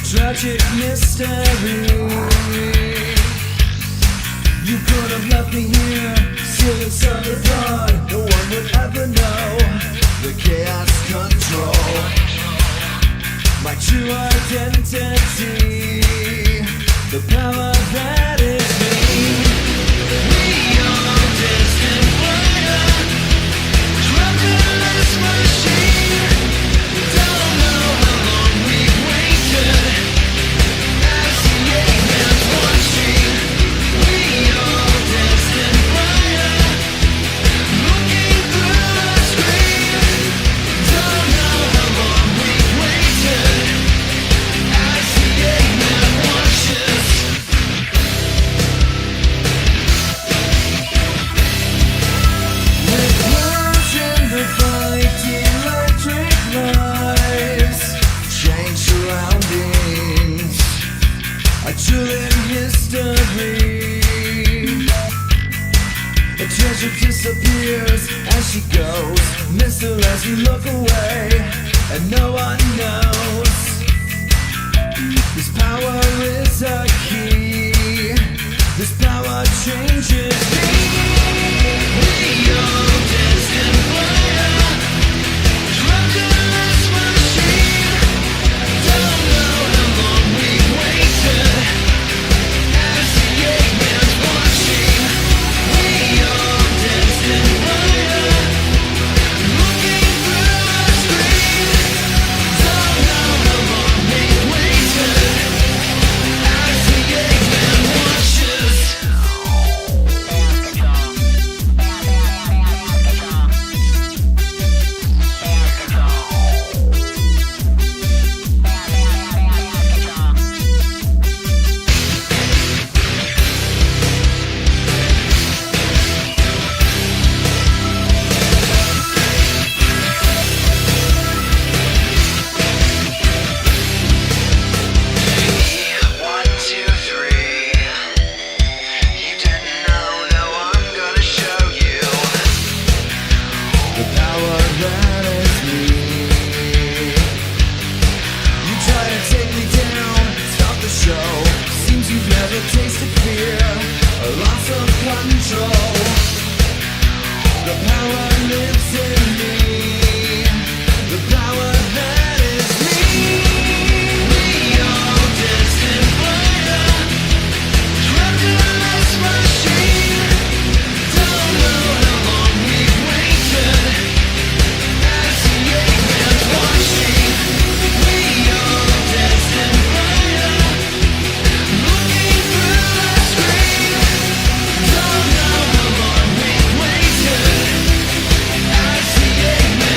Tragic mystery. You could have left me here, still inside the blood. No one would ever know the chaos control. My true identity, the power that is me. We are destined fire, driverless machine. Don't know how long we've waited. As the aliens watching, we are destined fire, looking through a screen. Don't know how long we've waited. As the alien watches. With words in the fight, electric lives, change surroundings, a trillion history. A treasure disappears as she goes, miss her as we look away, and no one knows. This power is a key, this power changes me. We are destined fire, driverless machine. Don't know how long we've waited. As the aliens watching, we are destined fire, looking through a screen. Don't know how long we've waited. As the alien watches. One, two, three. You didn't know, now I'm gonna show you the power that is me. You try to take me down, stop the show. Seems you've never tasted fear, a loss of control. The power lives in me, the power that is me. We are destined fire, driverless machine. Don't know how long we've waited. As the aliens watching, we are destined fire, looking through a screen. Don't know how long we've waited. As the aliens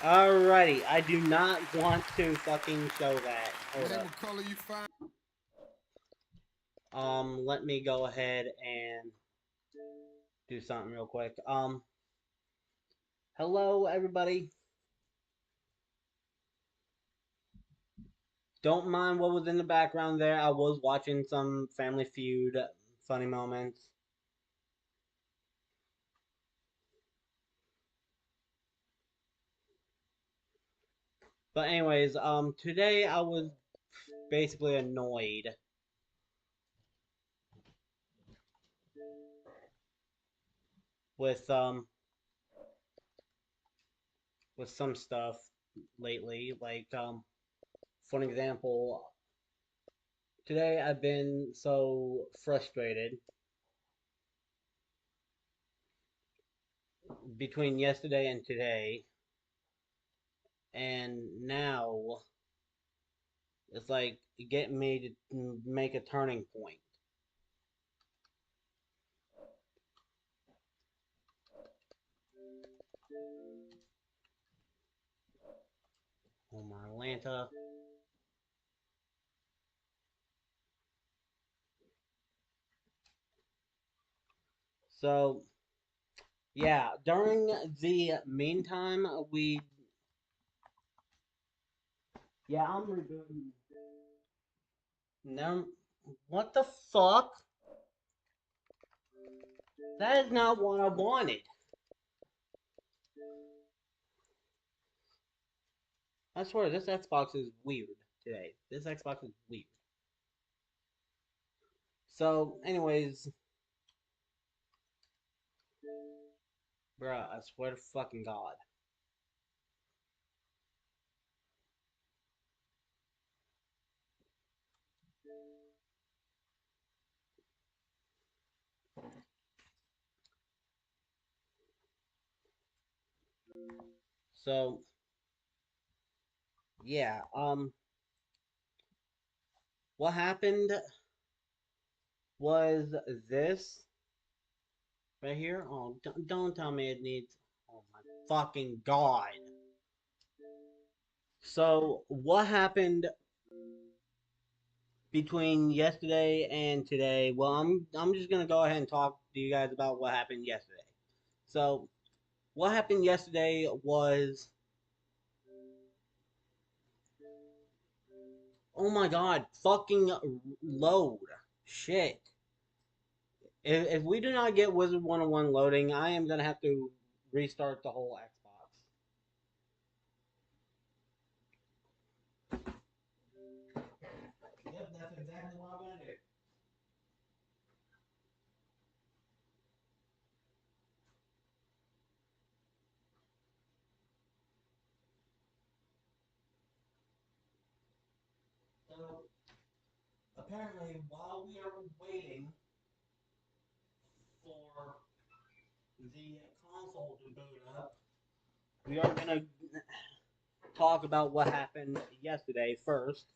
Alrighty, I do not want to fucking show that. Hold Whatever up. color you find. Let me go ahead and do something real quick. Hello everybody. Don't mind what was in the background there. I was watching some Family Feud funny moments. But anyways, today I was basically annoyed with some stuff lately. Like for an example, today I've been so frustrated between yesterday and today, and now it's like getting me to make a turning point. Oh my Atlanta. So yeah, during the meantime, I'm rebooting. No, what the fuck? That is not what I wanted. I swear, this Xbox is weird today. This Xbox is weird. So, anyways, bruh, I swear to fucking God. So, yeah, what happened was this right here. Oh, don't tell me it needs. Oh my fucking God. So, what happened between yesterday and today? Well, I'm just gonna go ahead and talk to you guys about what happened yesterday. So, what happened yesterday was, oh my God, fucking load. Shit. If we do not get Wizard101 loading, I am gonna have to restart the whole Xbox. Yep, that's exactly what I'm gonna do. So, apparently, while we are waiting for the console to boot up, we are gonna talk about what happened yesterday first.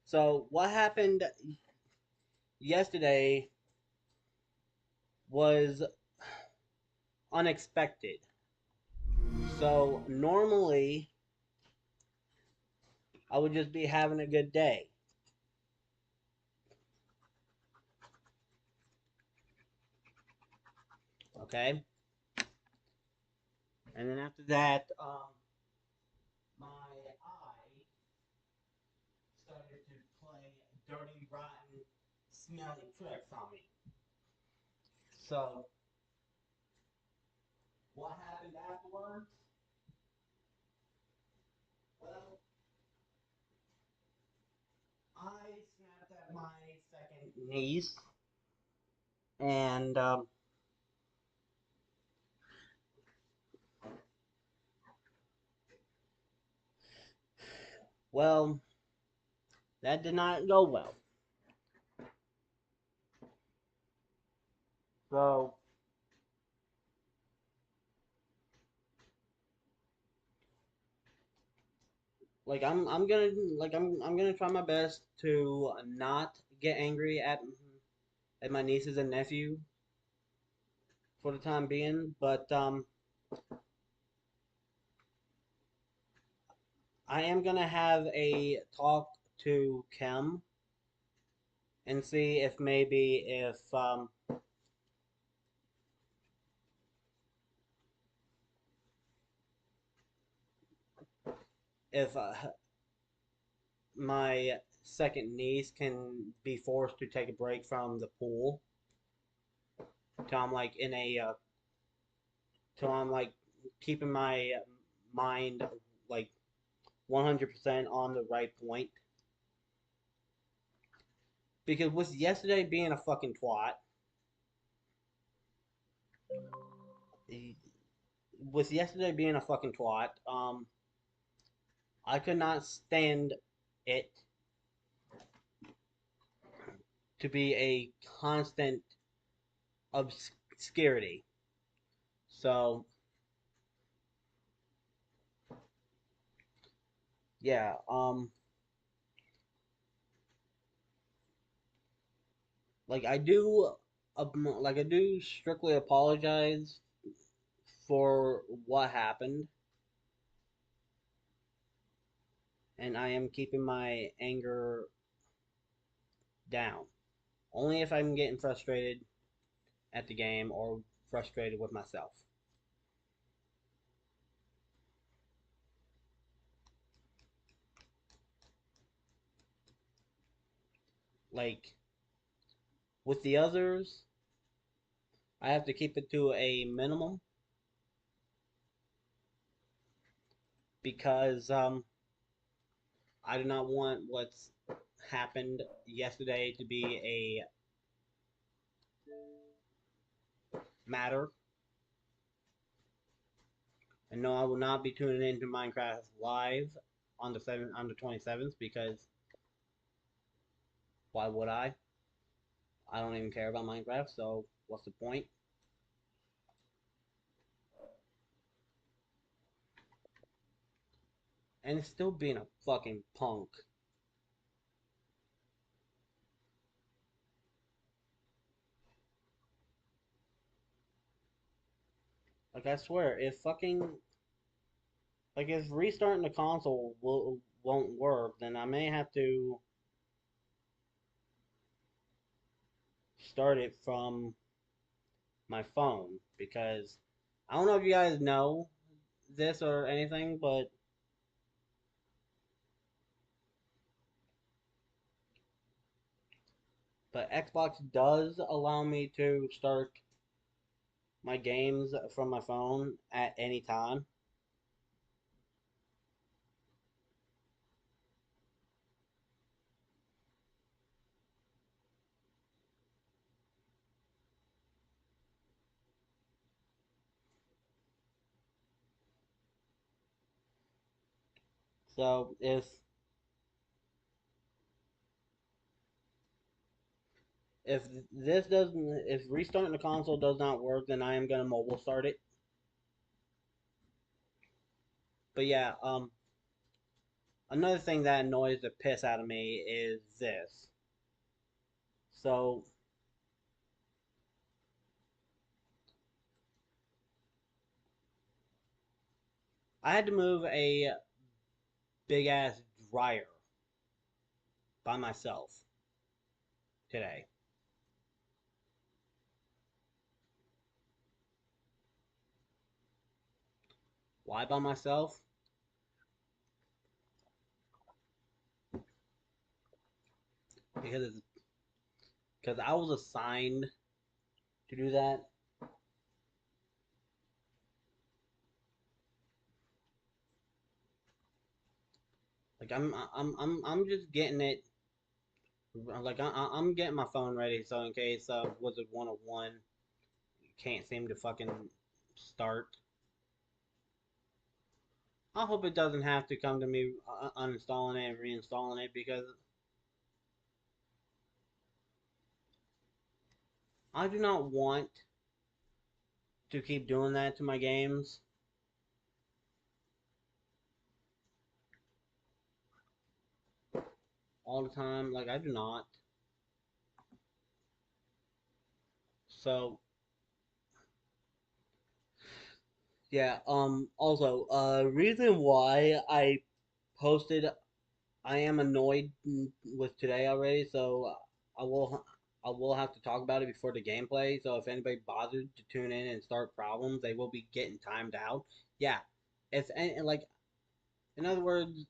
So, what happened yesterday was unexpected. So, normally, I would just be having a good day. Okay? And then after that, my eye started to play dirty, rotten, smelly tricks on me. So, what happened afterwards? Well, I snapped at my second niece, and well, that did not go well. So, like I'm gonna try my best to not get angry at my nieces and nephew for the time being, but I am gonna have a talk to Kim and see if maybe if my second niece can be forced to take a break from the pool till I'm like in a till I'm like keeping my mind like 100% on the right point. Because with yesterday being a fucking twat, with yesterday being a fucking twat, I could not stand it to be a constant obscurity. So yeah, like I do strictly apologize for what happened, and I am keeping my anger down. Only if I'm getting frustrated at the game or frustrated with myself. Like with the others, I have to keep it to a minimum because I do not want what's happened yesterday to be a matter. And no, I will not be tuning into Minecraft live on the 27th because why would I? I don't even care about Minecraft, so what's the point? And it's still being a fucking punk. Like I swear, if fucking if restarting the console won't work, then I may have to start it from my phone because I don't know if you guys know this or anything, but Xbox does allow me to start my games from my phone at any time. So if if restarting the console does not work, then I am gonna mobile start it. But yeah, another thing that annoys the piss out of me is this. So I had to move a big ass dryer by myself today. Why by myself? Because I was assigned to do that. Like I'm just getting it. Like I'm getting my phone ready so in case Wizard101 can't seem to fucking start. I hope it doesn't have to come to me uninstalling it and reinstalling it because I do not want to keep doing that to my games all the time. Like I do not. So yeah. Also, reason why I posted. I am annoyed with today already, so I will I will have to talk about it before the gameplay. So if anybody bothered to tune in and start problems, they will be getting timed out. Yeah, if like in other words,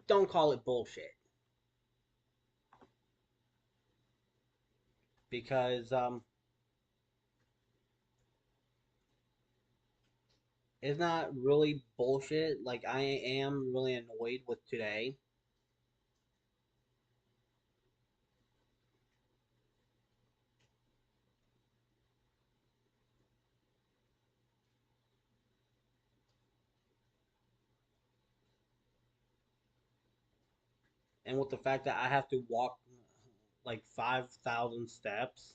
don't call it bullshit because it's not really bullshit. Like I am really annoyed with today. And with the fact that I have to walk like 5,000 steps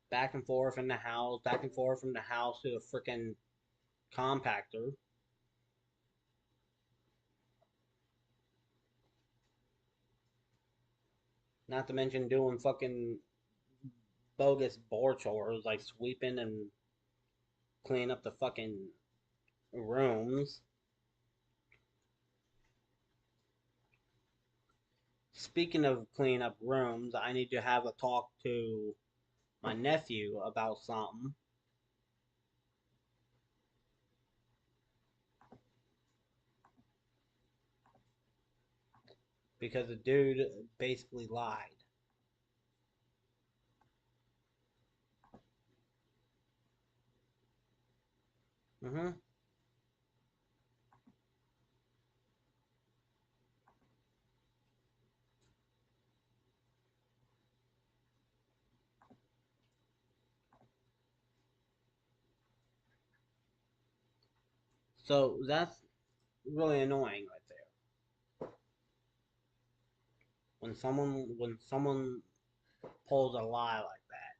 back and forth in the house, back and forth from the house to a freaking compactor. Not to mention doing fucking bogus board chores like sweeping and cleaning up the fucking rooms. Speaking of cleaning up rooms, I need to have a talk to my nephew about something because the dude basically lied. Hmm. So that's really annoying right there. When someone pulls a lie like that,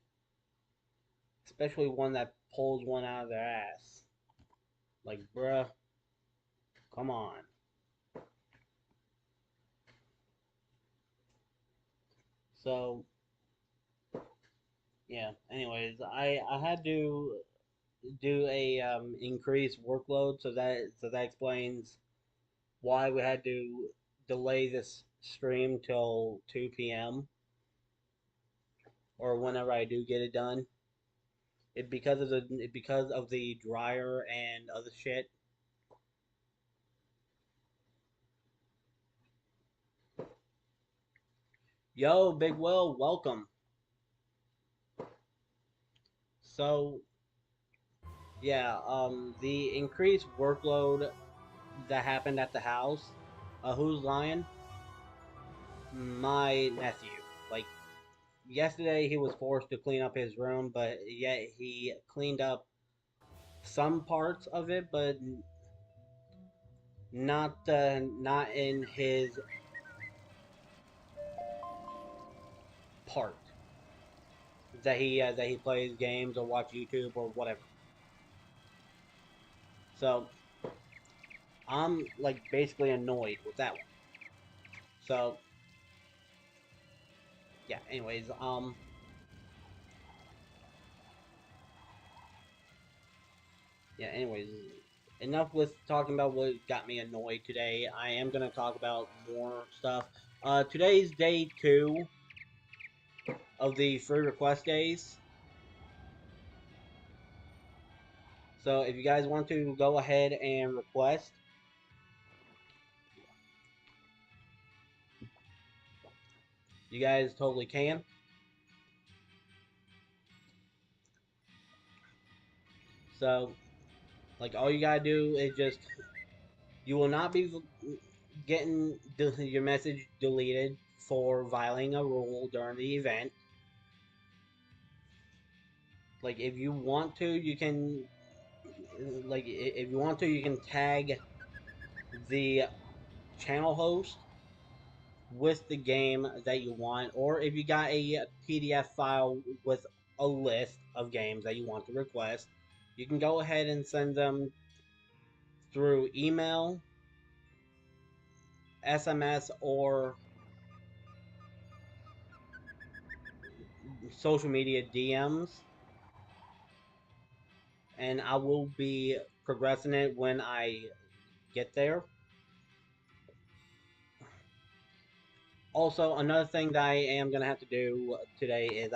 especially one that pulls one out of their ass. Like, bruh, come on. So, yeah. Anyways, I had to do a increased workload, so that explains why we had to delay this stream till 2 p.m. or whenever I do get it done. It because of the dryer and other shit. Yo, Big Will, welcome. So yeah, the increased workload that happened at the house. Who's lying? My nephew. Like yesterday, he was forced to clean up his room, but yet he cleaned up some parts of it, but not in his part that he plays games or watch YouTube or whatever. So I'm like basically annoyed with that one. So yeah. Anyways, yeah. Anyways, enough with talking about what got me annoyed today. I am gonna talk about more stuff. Today's day 2 of the free request days. So if you guys want to go ahead and request, you guys totally can. So like all you gotta do is just you will not be getting your message deleted for violating a rule during the event. Like if you want to, you can if you want to, you can tag the channel host with the game that you want, or if you got a PDF file with a list of games that you want to request, you can go ahead and send them through email, SMS, or social media DMs, and I will be progressing it when I get there. Also, another thing that I am gonna have to do today is.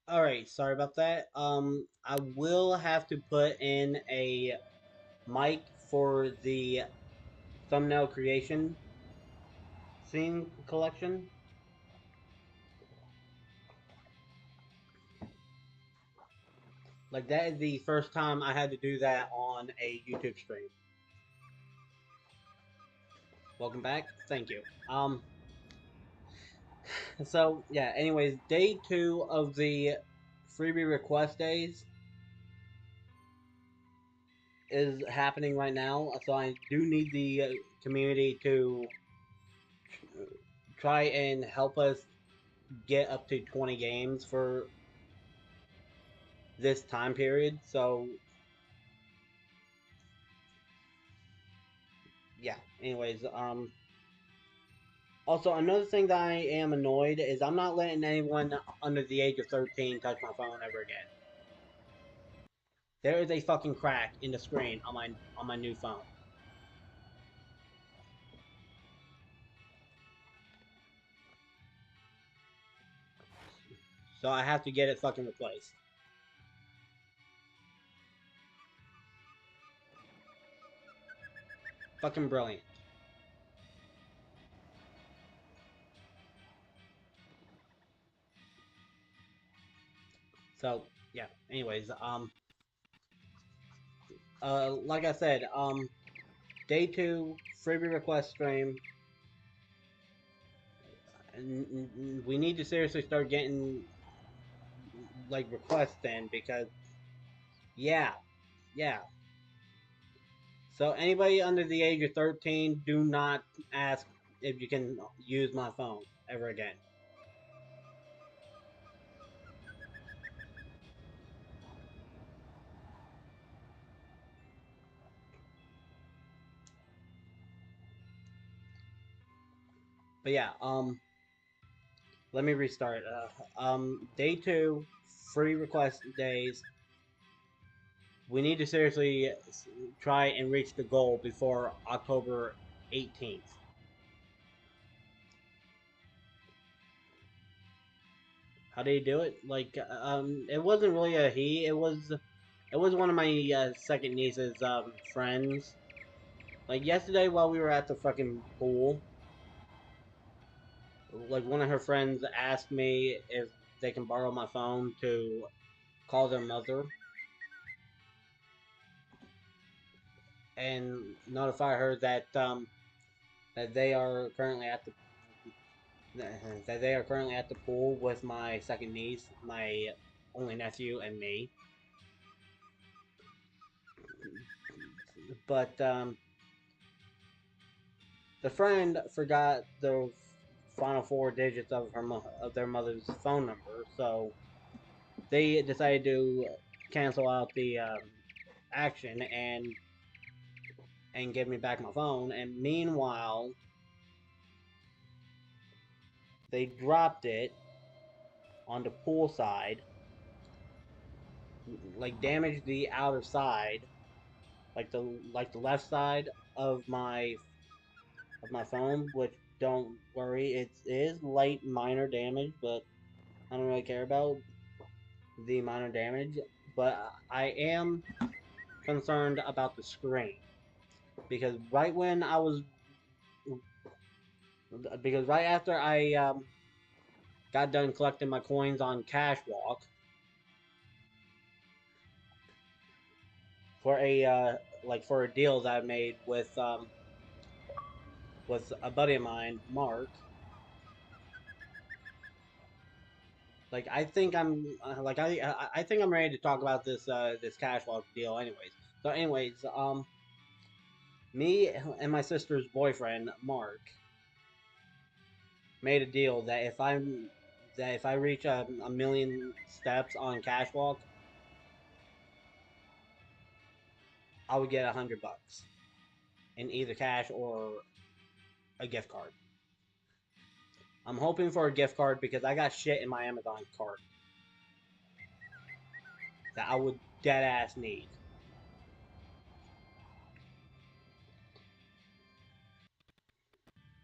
Alright, sorry about that. I will have to put in a mic for the thumbnail creation scene collection. Like, that is the first time I had to do that on a YouTube stream. Welcome back. Thank you. So, yeah, anyways, day 2 of the freebie request days is happening right now. So I do need the community to try and help us get up to 20 games for this time period. So, yeah, anyways, also, another thing that I am annoyed is I'm not letting anyone under the age of 13 touch my phone ever again. There is a fucking crack in the screen on my new phone. So I have to get it fucking replaced. Fucking brilliant. So, yeah, anyways, like I said, day 2, freebie request stream. We need to seriously start getting, like, requests in because, yeah, yeah. So anybody under the age of 13, do not ask if you can use my phone ever again. But yeah, let me restart. Day 2, free request days. We need to seriously try and reach the goal before October 18th. How did he do it? Like, it wasn't really a he. It was one of my second niece's friends. Like yesterday, while we were at the fucking pool, like one of her friends asked me if they can borrow my phone to call their mother and notify her that they are currently at the that they are currently at the pool with my second niece, my only nephew, and me. But the friend forgot the final four digits of of their mother's phone number, so they decided to cancel out the action and give me back my phone. And meanwhile, they dropped it on the pool side, like damaged the outer side, like the left side of my phone. Which, don't worry, it is light minor damage, but I don't really care about the minor damage. But I am concerned about the screen because right after I got done collecting my coins on Cashwalk for a for a deal that I made with a buddy of mine, Mark. Like I think I'm ready to talk about this Cashwalk deal, anyways. So, anyways, me and my sister's boyfriend, Mark, made a deal that if I reach a million steps on Cashwalk, I would get $100 in either cash or a gift card. I'm hoping for a gift card because I got shit in my Amazon cart that I would dead ass need.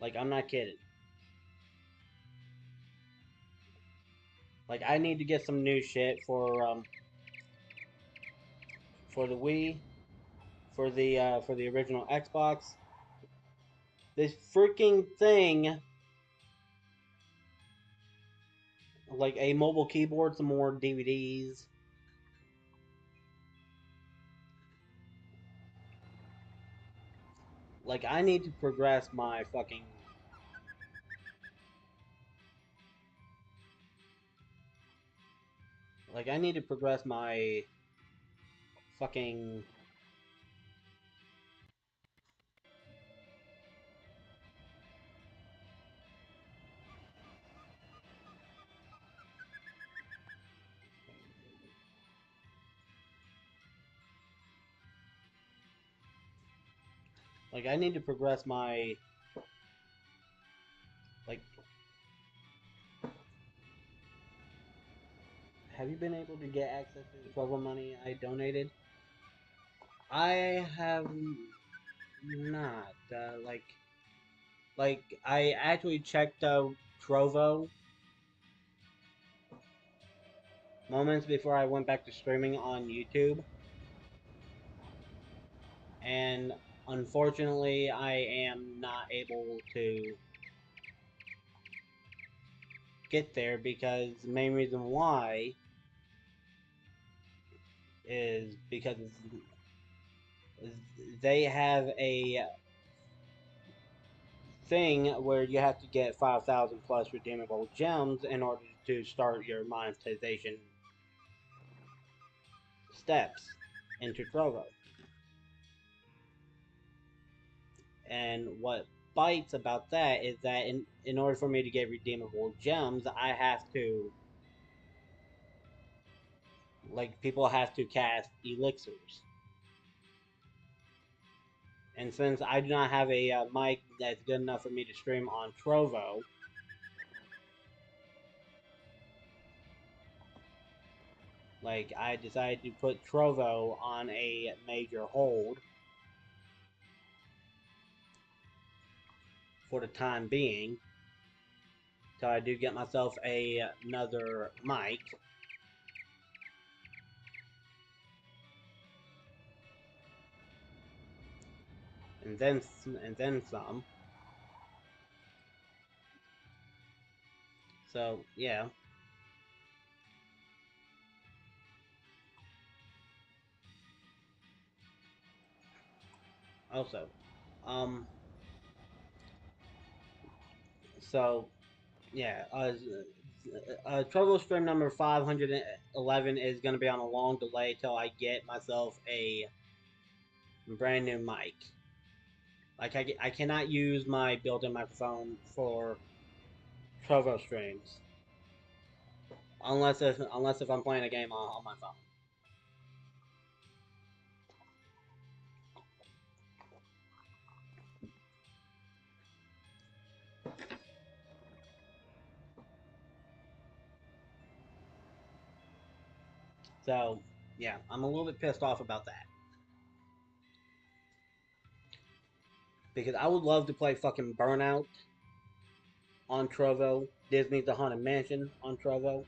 Like, I'm not kidding. Like, I need to get some new shit for the Wii, for the original Xbox. This freaking thing, like a mobile keyboard, some more DVDs. Like, I need to progress my fucking. Like, I need to progress my fucking. Like, I need to progress my. Like, have you been able to get access to the program money I donated? I have not. Like I actually checked Trovo moments before I went back to streaming on YouTube, and unfortunately, I am not able to get there because the main reason why is because they have a thing where you have to get 5,000 plus redeemable gems in order to start your monetization steps into Trovo. And what bites about that is that in order for me to get redeemable gems, I have to, like, people have to cast elixirs. And since I do not have a mic that's good enough for me to stream on Trovo, like, I decided to put Trovo on a major hold for the time being So I do get myself another mic. And then some. So yeah. Also, um, so yeah, Trovo stream number 511 is going to be on a long delay till I get myself a brand new mic. Like I cannot use my built-in microphone for Trovo streams unless if I'm playing a game on my phone. So yeah, I'm a little bit pissed off about that because I would love to play fucking Burnout on Trovo, Disney's The Haunted Mansion on Trovo.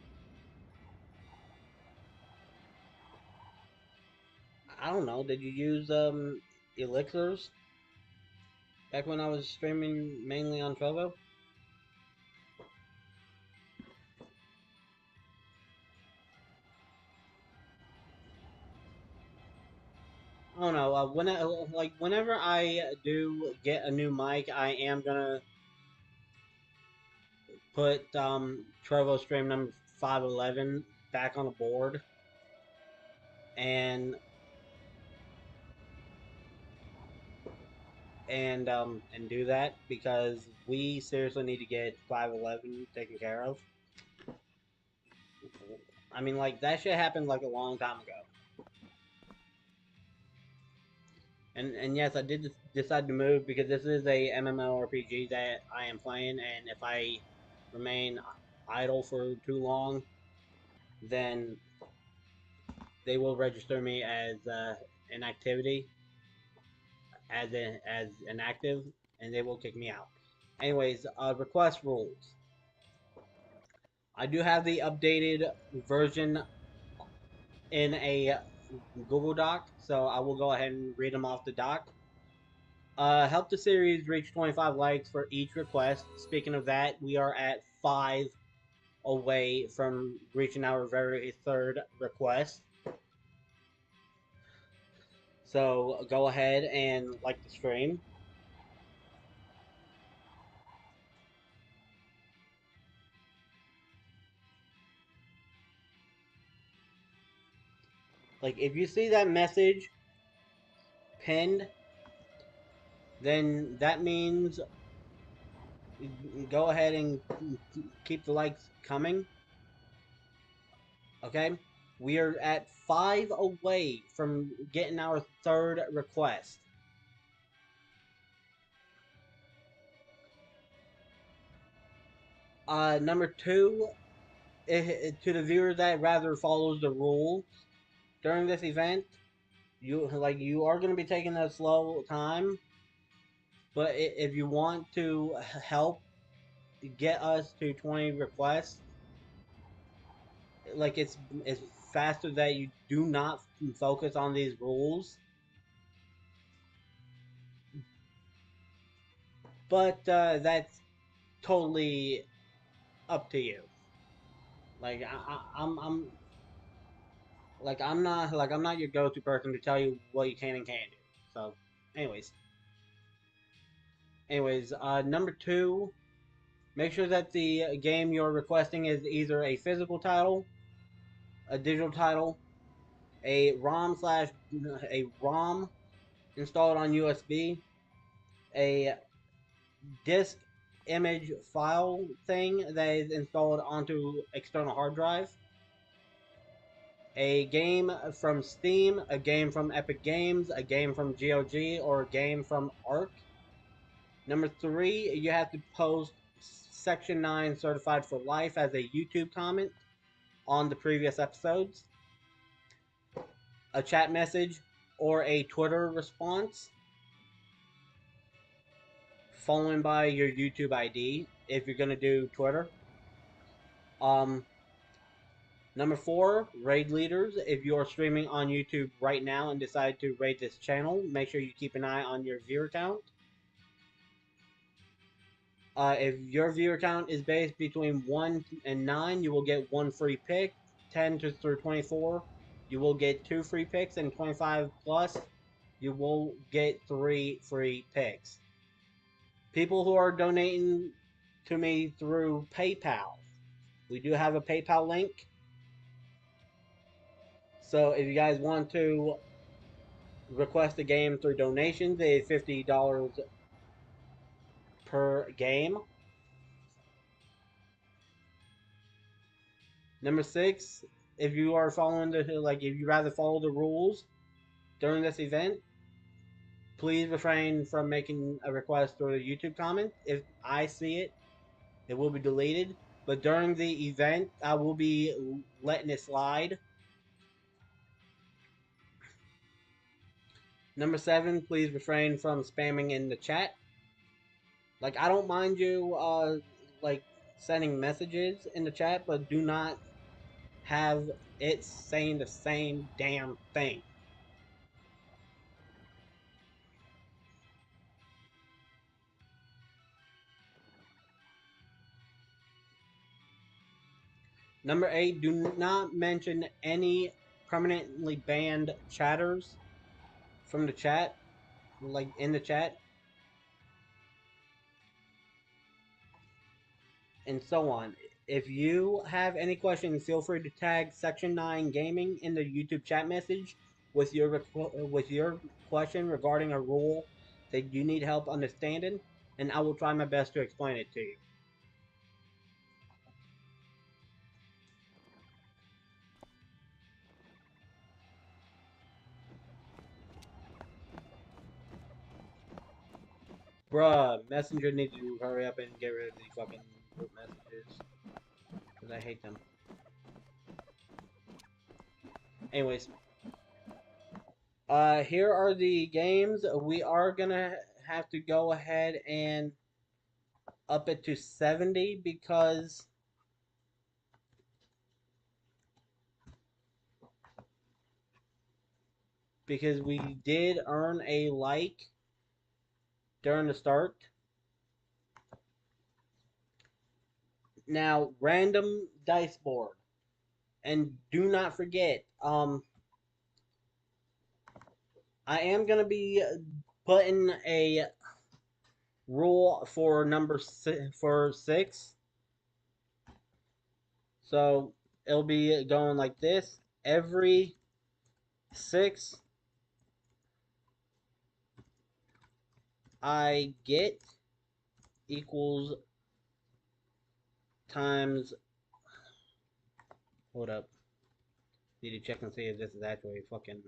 I don't know. Did you use elixirs back when I was streaming mainly on Trovo? I don't know. Whenever I do get a new mic, I am gonna put Trovo stream number 511 back on the board and and do that because we seriously need to get 511 taken care of. I mean, like that shit happened like a long time ago. And yes, I did decide to move because this is a MMORPG that I am playing, and if I remain idle for too long, then they will register me as an activity, as inactive, and they will kick me out. Anyways, request rules. I do have the updated version in a Google Doc, so I will go ahead and read them off the doc. Help the series reach 25 likes for each request. Speaking of that, we are at 5 away from reaching our very third request. So go ahead and like the stream. Like if you see that message pinned, then that means go ahead and keep the likes coming. Okay? We are at 5 away from getting our third request. Number 2, to the viewer that rather follows the rules during this event, you are going to be taking a slow time, but if you want to help get us to 20 requests, like it's faster that you do not focus on these rules. But that's totally up to you. Like I'm I'm not your go-to person to tell you what you can and can't do. So, anyways, number 2, make sure that the game you're requesting is either a physical title, a digital title, a ROM installed on USB, a disk image file thing that is installed onto external hard drive, a game from Steam, a game from Epic Games, a game from GOG, or a game from Arc. Number 3, you have to post Section 9 certified for life as a YouTube comment on the previous episodes, a chat message, or a Twitter response, followed by your YouTube ID if you're going to do Twitter. Number 4, raid leaders. If you are streaming on YouTube right now and decide to raid this channel, make sure you keep an eye on your viewer count. If your viewer count is based between 1 and 9, you will get 1 free pick. 10 through 24, you will get 2 free picks, and 25 plus, you will get 3 free picks. People who are donating to me through PayPal, we do have a PayPal link. So if you guys want to request a game through donations, it's $50 per game. Number 6, if you are following the, like, if you rather follow the rules during this event, please refrain from making a request through the YouTube comment. If I see it, it will be deleted. But during the event, I will be letting it slide. Number 7, please refrain from spamming in the chat. Like, I don't mind you, like, sending messages in the chat, but do not have it saying the same damn thing. Number 8, do not mention any permanently banned chatters from the chat, like in the chat, and so on. If you have any questions, feel free to tag Section 9 Gaming in the YouTube chat message with your question regarding a rule that you need help understanding, and I will try my best to explain it to you. Bruh, Messenger needs to hurry up and get rid of these fucking group messages, because I hate them. Anyways, here are the games. We are gonna have to go ahead and up it to 70 because we did earn a like during the start. Now, random dice board. And do not forget, I am going to be putting a rule for number 6. So, it'll be going like this. Every 6 I get equals times, hold up, need to check and see if this is actually fucking,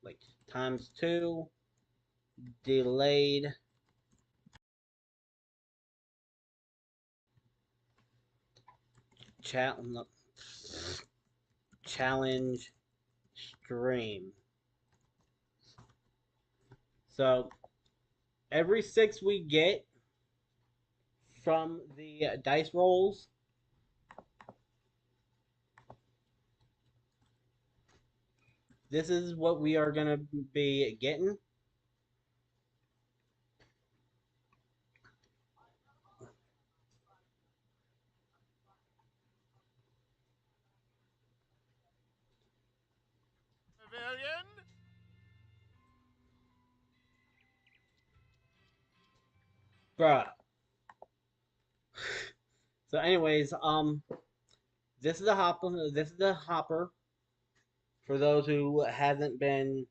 like, times 2 delayed challenge stream. So every 6 we get from the dice rolls, this is what we are going to be getting. Civilian? Bruh. So anyways, this is the hopper for those who hasn't been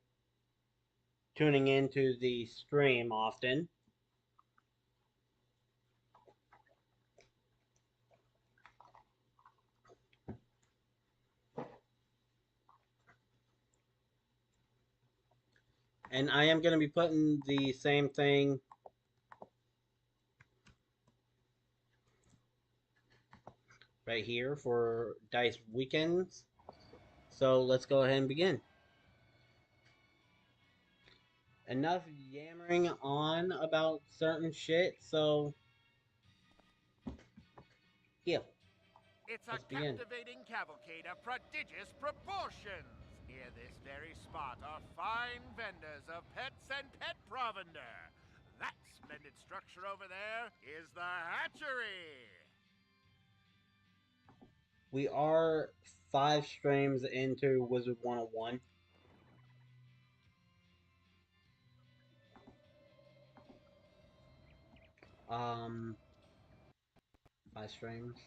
tuning into the stream often. And I am going to be putting the same thing right here for Dice Weekends. So let's go ahead and begin. Enough yammering on about certain shit, so yeah. It's a Let's begin. captivating cavalcade of prodigious proportions. Near this very spot are fine vendors of pets and pet provender. That splendid structure over there is the hatchery. We are 5 streams into Wizard101. Um, 5 streams.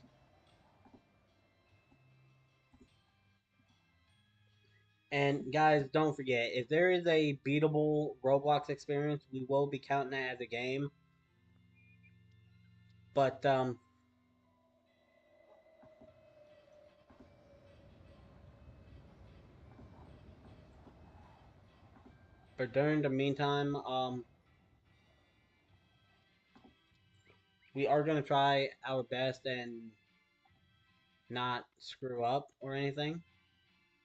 And guys, don't forget, if there is a beatable Roblox experience, we will be counting that as a game. But during the meantime, we are gonna try our best and not screw up or anything.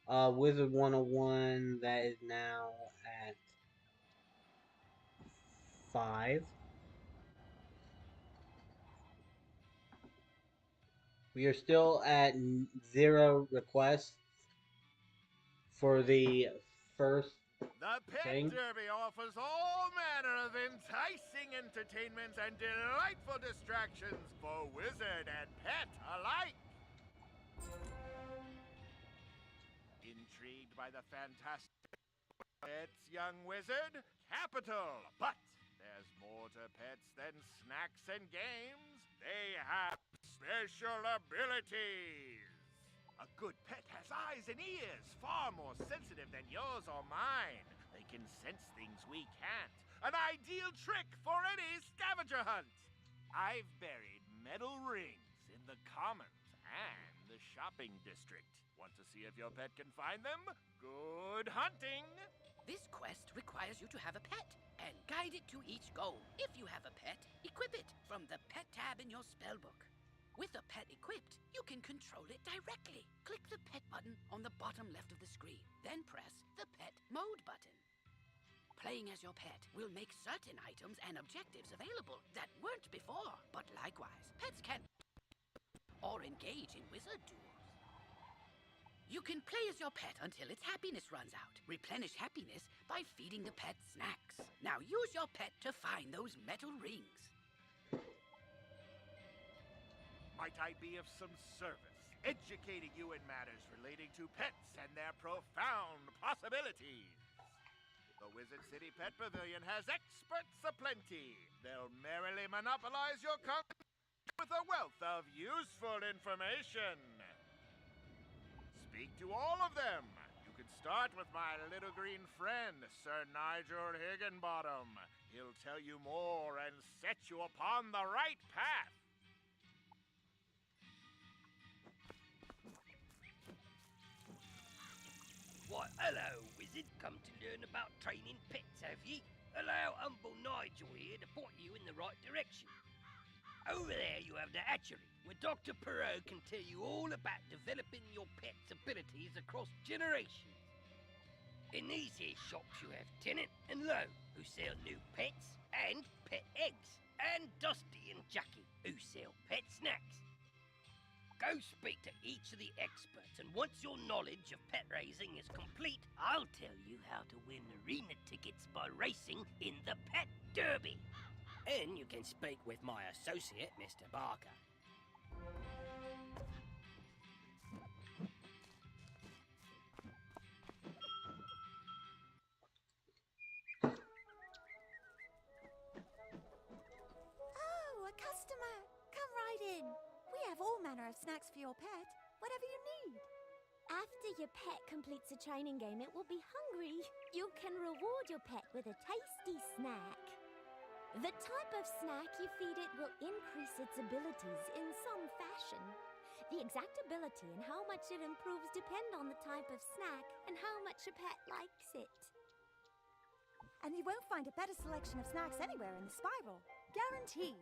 Wizard101, that is now at 5. We are still at 0 requests for the first The Pet thing. Derby offers all manner of enticing entertainments and delightful distractions for wizard and pet alike. Intrigued by the fantastic pets, young wizard? Capital! But there's more to pets than snacks and games. They have special abilities. A good pet has eyes and ears far more sensitive than yours or mine. They can sense things we can't. An ideal trick for any scavenger hunt. I've buried metal rings in the commons and the shopping district. Want to see if your pet can find them? Good hunting! This quest requires you to have a pet and guide it to each goal. If you have a pet, equip it from the pet tab in your spellbook. With a pet equipped, you can control it directly. Click the pet button on the bottom left of the screen, then press the pet mode button. Playing as your pet will make certain items and objectives available that weren't before, but likewise, pets can or engage in wizard duels. You can play as your pet until its happiness runs out. Replenish happiness by feeding the pet snacks. Now use your pet to find those metal rings. Might I be of some service, educating you in matters relating to pets and their profound possibilities? The Wizard City Pet Pavilion has experts aplenty. They'll merrily monopolize your content with a wealth of useful information. Speak to all of them. You can start with my little green friend, Sir Nigel Higginbottom. He'll tell you more and set you upon the right path. Why, hello, wizard. Come to learn about training pets, have ye? Allow humble Nigel here to point you in the right direction. Over there you have the hatchery, where Dr. Perot can tell you all about developing your pet's abilities across generations. In these here shops you have Tennant and Lowe, who sell new pets and pet eggs, and Dusty and Jackie, who sell pet snacks. Go speak to each of the experts, and once your knowledge of pet raising is complete, I'll tell you how to win arena tickets by racing in the Pet Derby. And you can speak with my associate, Mr. Barker. Oh, a customer! Come right in. We have all manner of snacks for your pet, whatever you need. After your pet completes a training game, it will be hungry. You can reward your pet with a tasty snack. The type of snack you feed it will increase its abilities in some fashion. The exact ability and how much it improves depend on the type of snack and how much your pet likes it. And you won't find a better selection of snacks anywhere in the spiral. Guaranteed.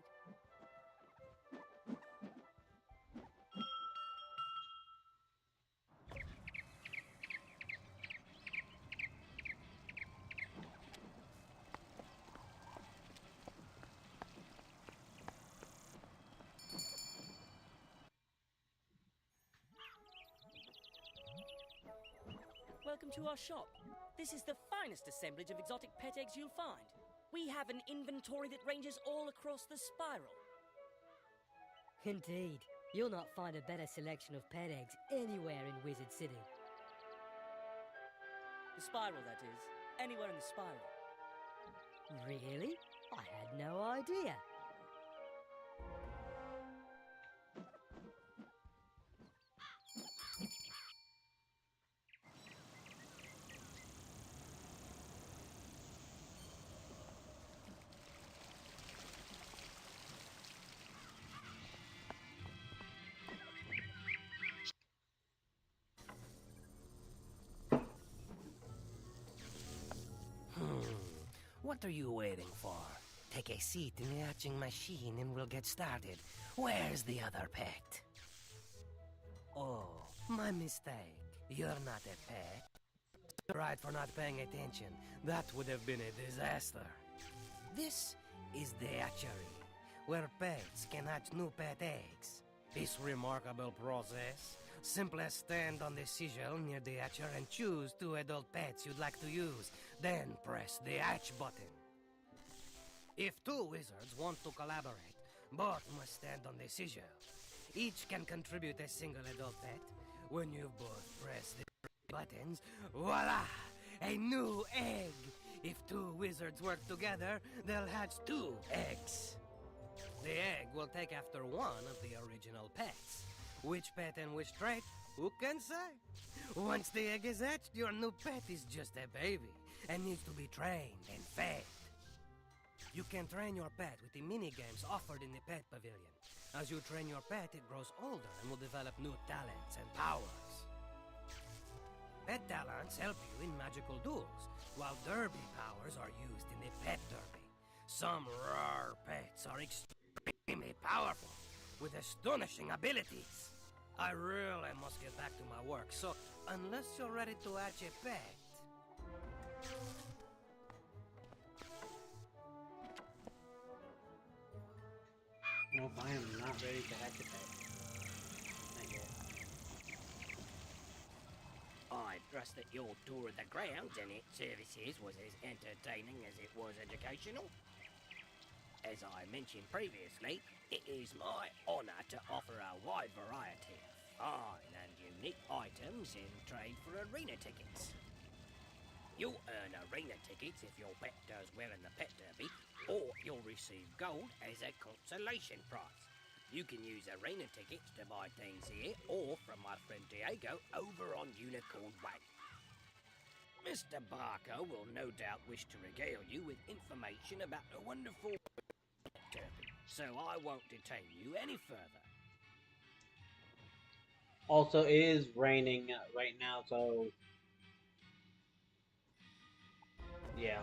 Welcome to our shop. This is the finest assemblage of exotic pet eggs you'll find. We have an inventory that ranges all across the spiral. Indeed. You'll not find a better selection of pet eggs anywhere in Wizard City. The spiral, that is. Anywhere in the spiral. Really? I had no idea. What are you waiting for? Take a seat in the hatching machine and we'll get started. Where's the other pet? Oh, my mistake. You're not a pet. Right for not paying attention. That would have been a disaster. This is the hatchery, where pets can hatch new pet eggs. This remarkable process. Simply stand on the sigil near the hatcher and choose 2 adult pets you'd like to use. Then press the hatch button. If 2 wizards want to collaborate, both must stand on the sigil. Each can contribute a single adult pet. When you've both pressed the buttons, voila! A new egg! If 2 wizards work together, they'll hatch 2 eggs. The egg will take after one of the original pets. Which pet and which trait? Who can say? Once the egg is hatched, your new pet is just a baby and needs to be trained and fed. You can train your pet with the mini-games offered in the pet pavilion. As you train your pet, it grows older and will develop new talents and powers. Pet talents help you in magical duels, while derby powers are used in the pet derby. Some rare pets are extremely powerful, with astonishing abilities. I really must get back to my work, so unless you're ready to hatch a pet... Nope, I am not ready to hatch a pet. Not yet. I trust that your tour of the grounds and its services was as entertaining as it was educational. As I mentioned previously, it is my honour to offer a wide variety of fine and unique items in trade for arena tickets. You'll earn arena tickets if your pet does well in the pet derby, or you'll receive gold as a consolation prize. You can use arena tickets to buy things here, or from my friend Diego over on Unicorn Way. Mr. Barker will no doubt wish to regale you with information about the wonderful derby, so I won't detain you any further. Also, it is raining right now, so yeah.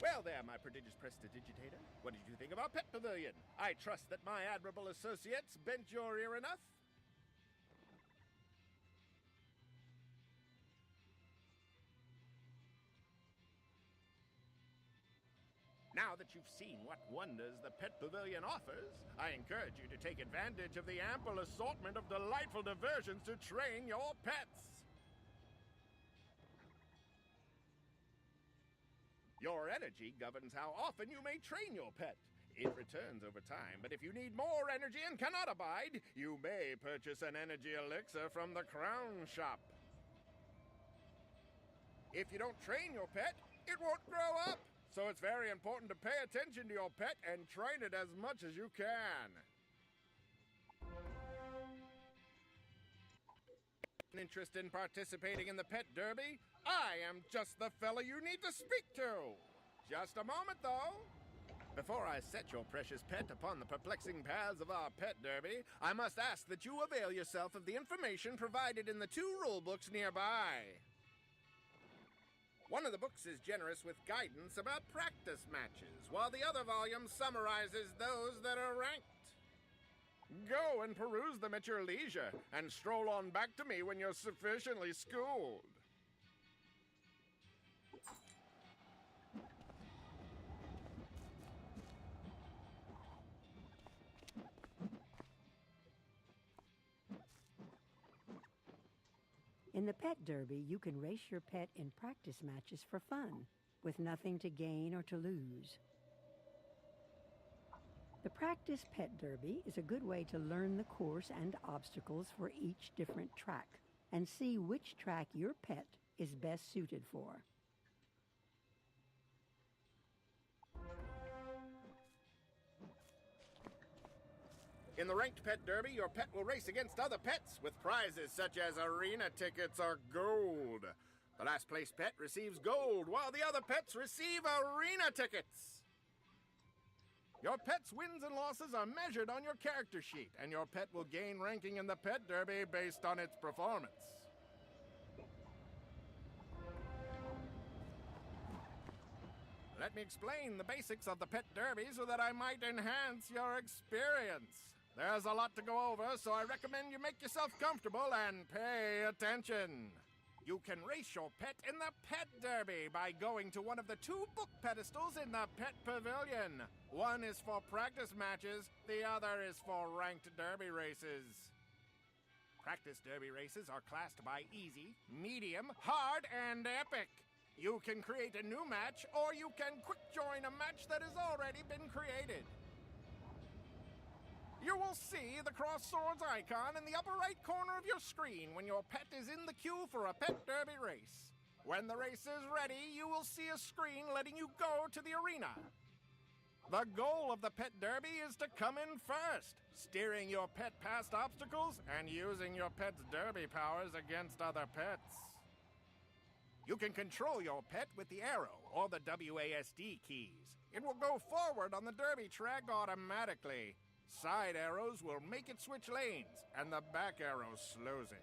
Well there, my prodigious prestidigitator. What did you think of our pet pavilion? I trust that my admirable associates bent your ear enough? Now that you've seen what wonders the Pet Pavilion offers, I encourage you to take advantage of the ample assortment of delightful diversions to train your pets. Your energy governs how often you may train your pet. It returns over time, but if you need more energy and cannot abide, you may purchase an energy elixir from the Crown Shop. If you don't train your pet, it won't grow up. So it's very important to pay attention to your pet and train it as much as you can. An interest in participating in the pet derby? I am just the fella you need to speak to. Just a moment, though. Before I set your precious pet upon the perplexing paths of our pet derby, I must ask that you avail yourself of the information provided in the 2 rule books nearby. One of the books is generous with guidance about practice matches, while the other volume summarizes those that are ranked. Go and peruse them at your leisure, and stroll on back to me when you're sufficiently schooled. In the Pet Derby, you can race your pet in practice matches for fun, with nothing to gain or to lose. The Practice Pet Derby is a good way to learn the course and obstacles for each different track, and see which track your pet is best suited for. In the Ranked Pet Derby, your pet will race against other pets with prizes such as arena tickets or gold. The last place pet receives gold, while the other pets receive arena tickets. Your pet's wins and losses are measured on your character sheet, and your pet will gain ranking in the Pet Derby based on its performance. Let me explain the basics of the Pet Derby so that I might enhance your experience. There's a lot to go over, so I recommend you make yourself comfortable and pay attention. You can race your pet in the Pet Derby by going to one of the 2 book pedestals in the Pet Pavilion. One is for practice matches, the other is for ranked derby races. Practice derby races are classed by easy, medium, hard, and epic. You can create a new match, or you can quick join a match that has already been created. You will see the cross swords icon in the upper right corner of your screen when your pet is in the queue for a Pet Derby race. When the race is ready, you will see a screen letting you go to the arena. The goal of the Pet Derby is to come in first, steering your pet past obstacles and using your pet's derby powers against other pets. You can control your pet with the arrow or the WASD keys. It will go forward on the derby track automatically. Side arrows will make it switch lanes, and the back arrow slows it.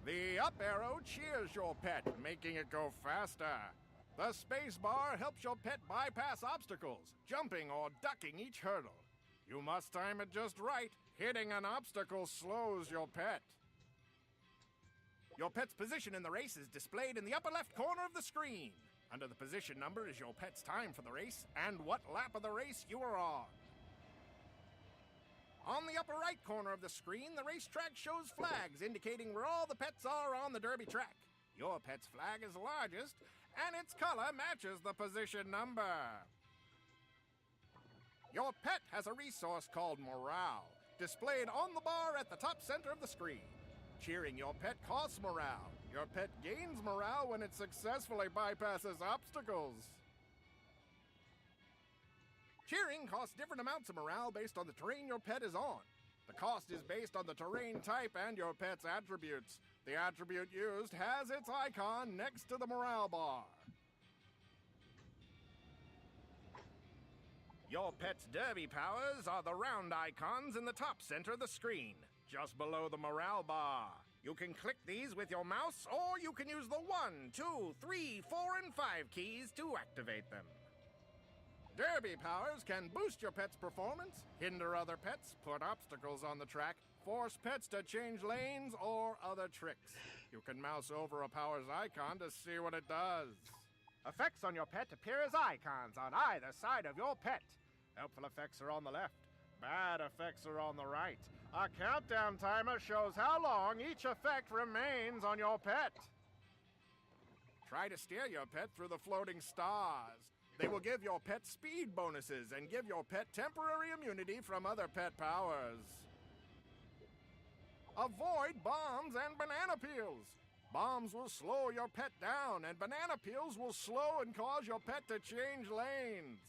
The up arrow cheers your pet, making it go faster. The space bar helps your pet bypass obstacles, jumping or ducking each hurdle. You must time it just right. Hitting an obstacle slows your pet. Your pet's position in the race is displayed in the upper left corner of the screen. Under the position number is your pet's time for the race and what lap of the race you are on. On the upper right corner of the screen, the racetrack shows flags indicating where all the pets are on the derby track. Your pet's flag is largest, and its color matches the position number. Your pet has a resource called morale, displayed on the bar at the top center of the screen. Cheering your pet costs morale. Your pet gains morale when it successfully bypasses obstacles. Cheering costs different amounts of morale based on the terrain your pet is on. The cost is based on the terrain type and your pet's attributes. The attribute used has its icon next to the morale bar. Your pet's derby powers are the round icons in the top center of the screen, just below the morale bar. You can click these with your mouse, or you can use the 1, 2, 3, 4, and 5 keys to activate them. Derby powers can boost your pet's performance, hinder other pets, put obstacles on the track, force pets to change lanes, or other tricks. You can mouse over a power's icon to see what it does. Effects on your pet appear as icons on either side of your pet. Helpful effects are on the left. Bad effects are on the right. A countdown timer shows how long each effect remains on your pet. Try to steer your pet through the floating stars. They will give your pet speed bonuses and give your pet temporary immunity from other pet powers. Avoid bombs and banana peels. Bombs will slow your pet down, and banana peels will slow and cause your pet to change lanes.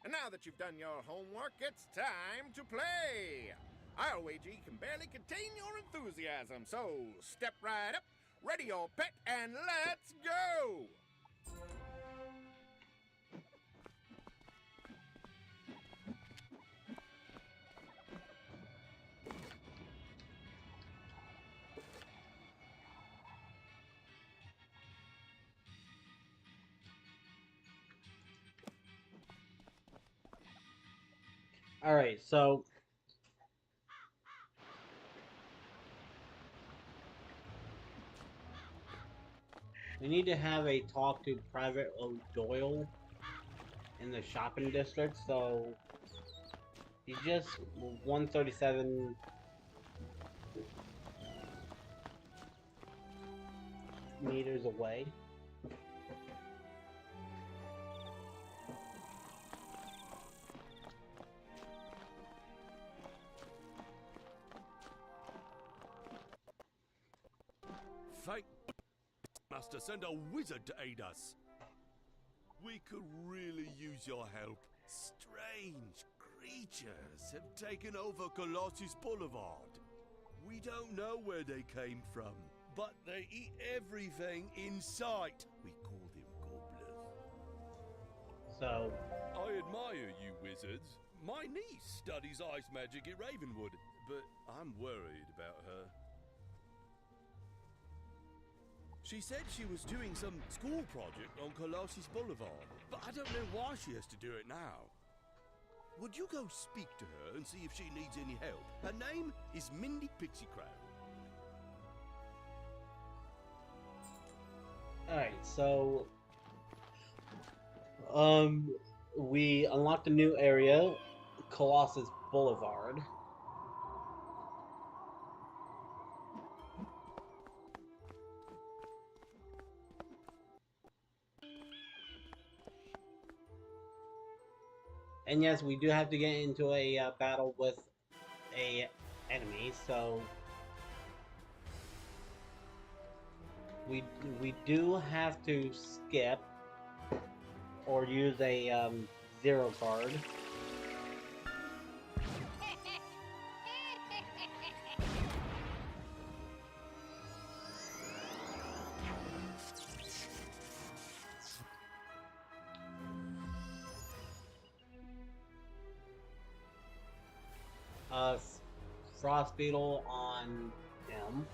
And now that you've done your homework, it's time to play. I'll wager you can barely contain your enthusiasm, so step right up, ready your pet, and let's go! Alright, so we need to have a talk to Private O'Doyle in the shopping district, so he's just 137. meters away. Fate must have sent a wizard to aid us. We could really use your help. Strange creatures have taken over Colossus Boulevard. We don't know where they came from, but they eat everything in sight. We call them gobblers. So, I admire you wizards. My niece studies ice magic at Ravenwood, but I'm worried about her. She said she was doing some school project on Colossus Boulevard, but I don't know why she has to do it now. Would you go speak to her and see if she needs any help? Her name is Mindy Pixiecrow. alright, so we unlocked a new area, Colossus Boulevard. And yes, we do have to get into a battle with a enemy, so we do have to skip or use a 0 card. Frost Beetle on him.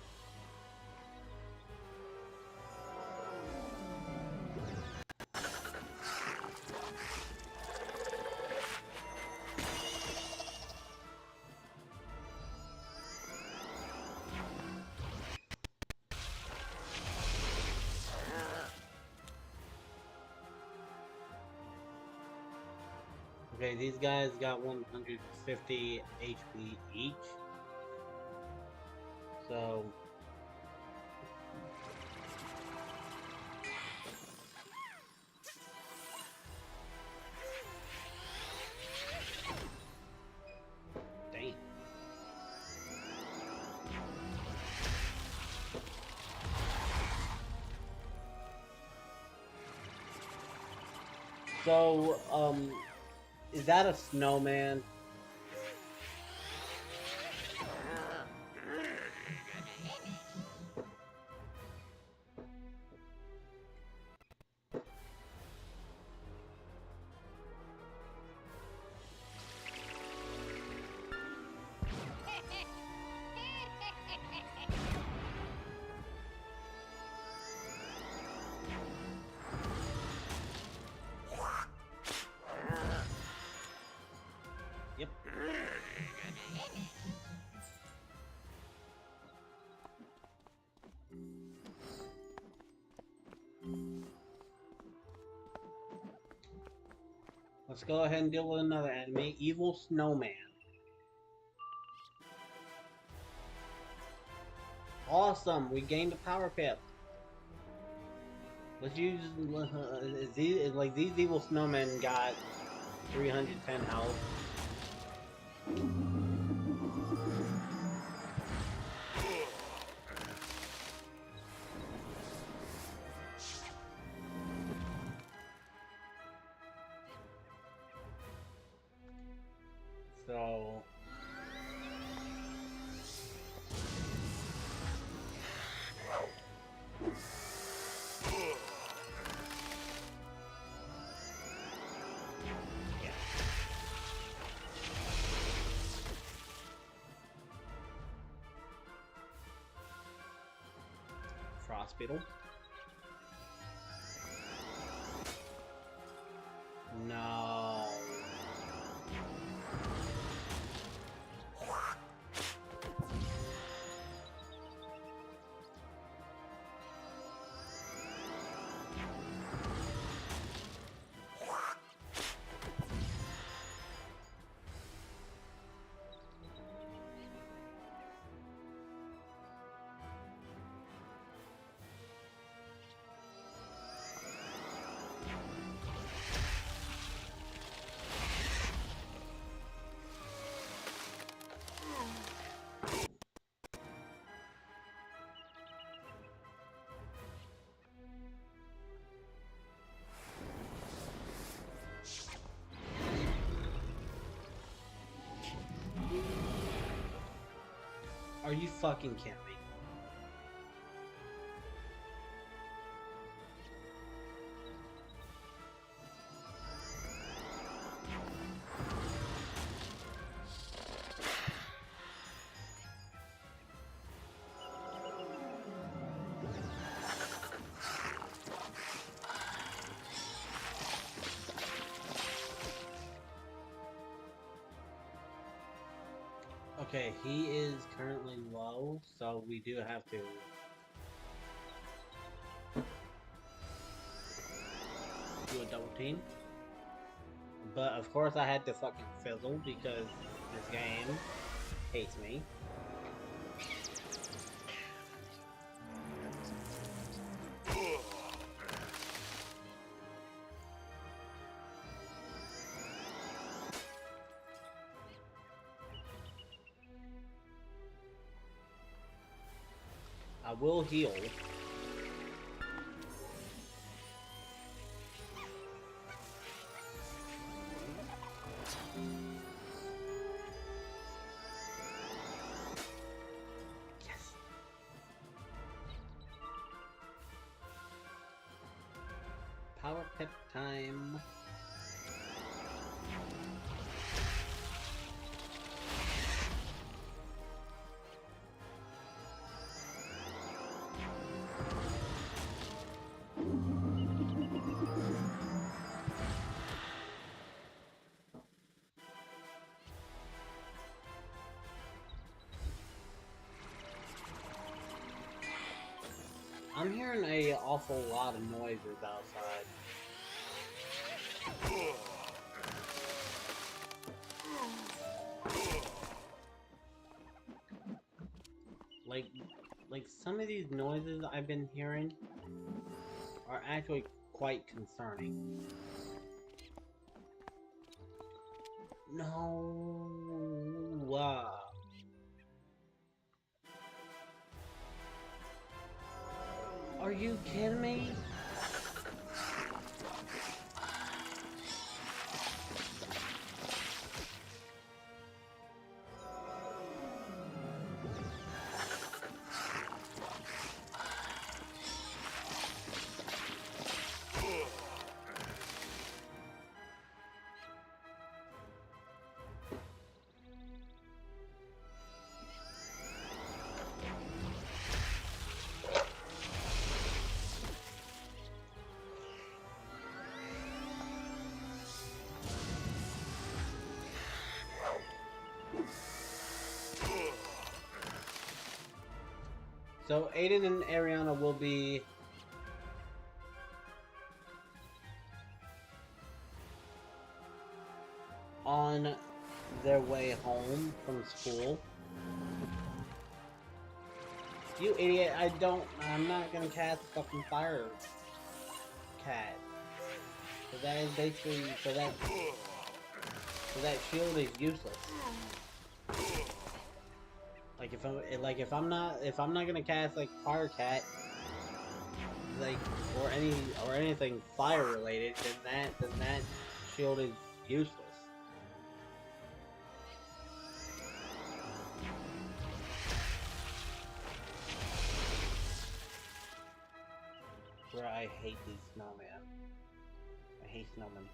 Okay, these guys got 150 HP each. So dang. So, is that a snowman? Yep. Let's go ahead and deal with another enemy, Evil Snowman. Awesome, we gained a power pip. Let's use these evil snowmen got 310 health. So Frost Beetle. No. Are you fucking kidding me? Okay, he is currently low, so we do have to do a double team. But of course I had to fucking fizzle because this game hates me. I will heal. Yes. Power pep time. I'm hearing an awful lot of noises outside. Like some of these noises I've been hearing are actually quite concerning. No. Are you kidding me? So Aiden and Ariana will be on their way home from school. You idiot, I'm not gonna cast fucking Fire Cat. So that is basically, so that shield is useless. If I'm not gonna cast like Fire Cat, like or anything fire related, then that shield is useless. Bro, I hate these snowmen. I hate snowmen.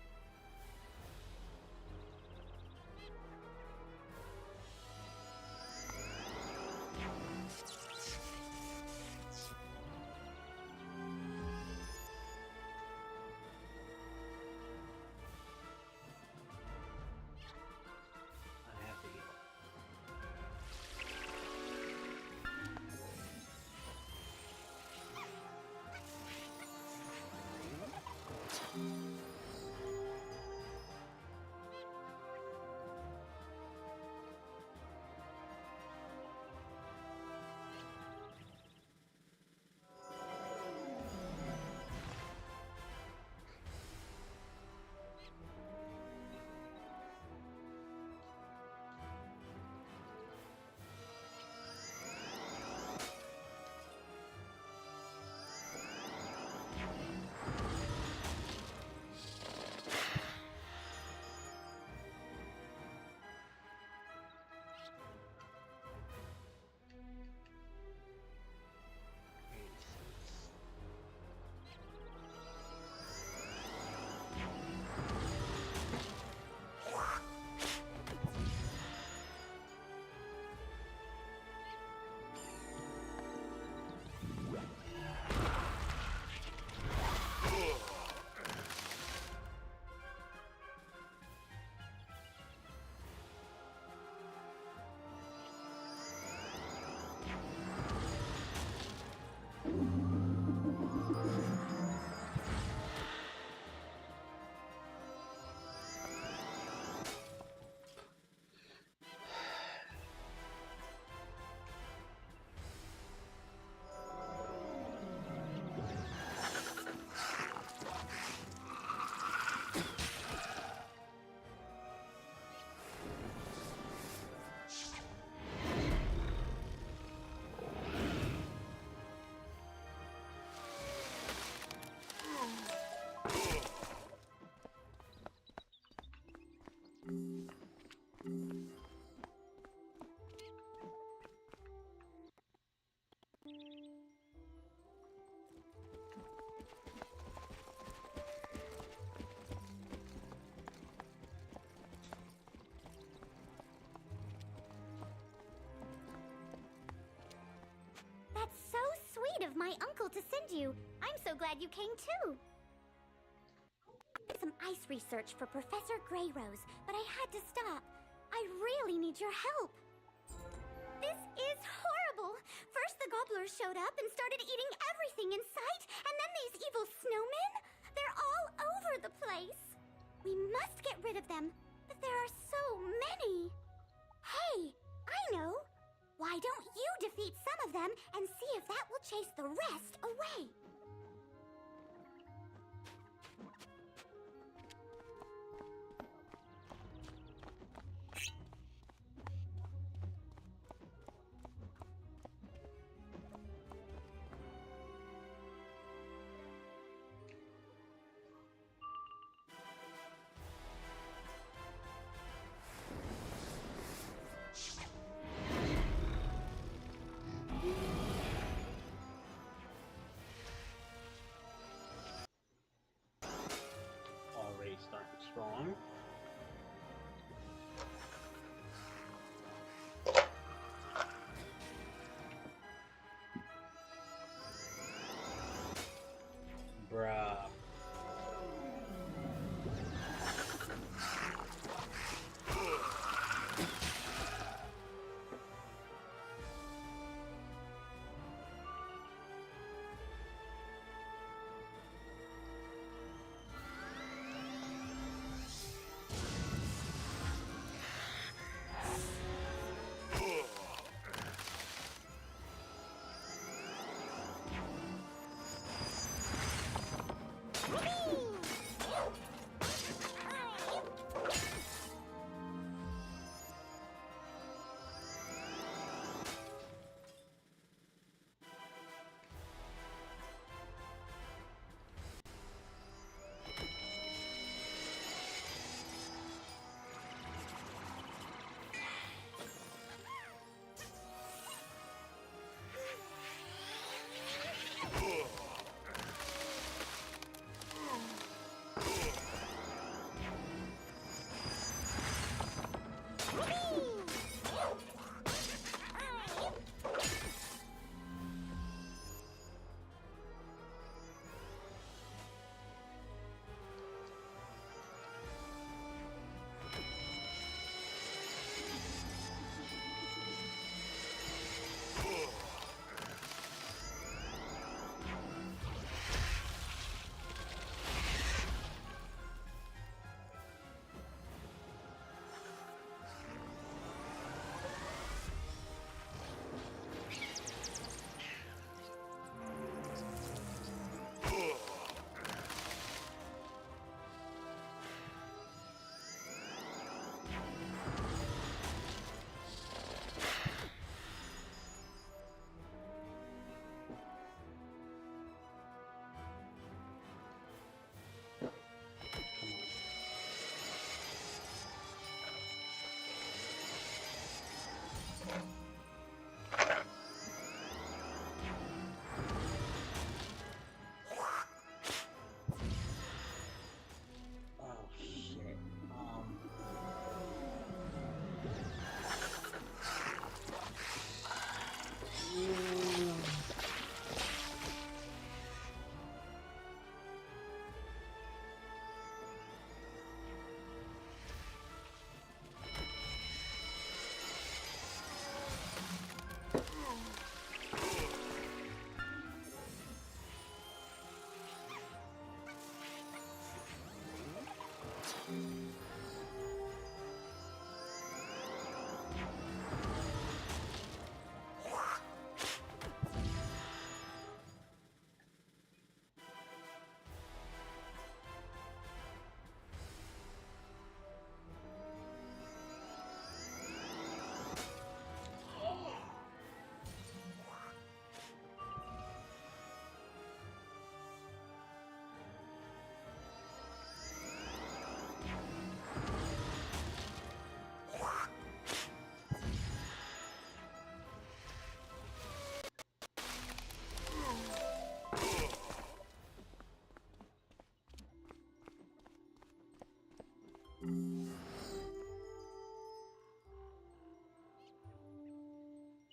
That's so sweet of my uncle to send you. I'm so glad you came too. Some ice research for Professor Greyrose, but I had to stop. I really need your help. This is horrible. First the gobblers showed up and started eating everything in sight, and then these evil snowmen? They're all over the place. We must get rid of them, but there are so many. Hey, I know. Why don't you defeat some of them and see if that will chase the rest away?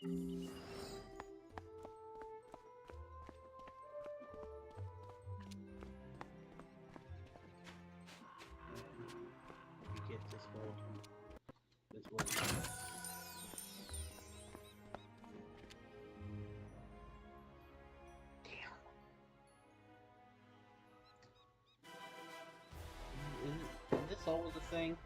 You get this world. This world. Is this always a thing?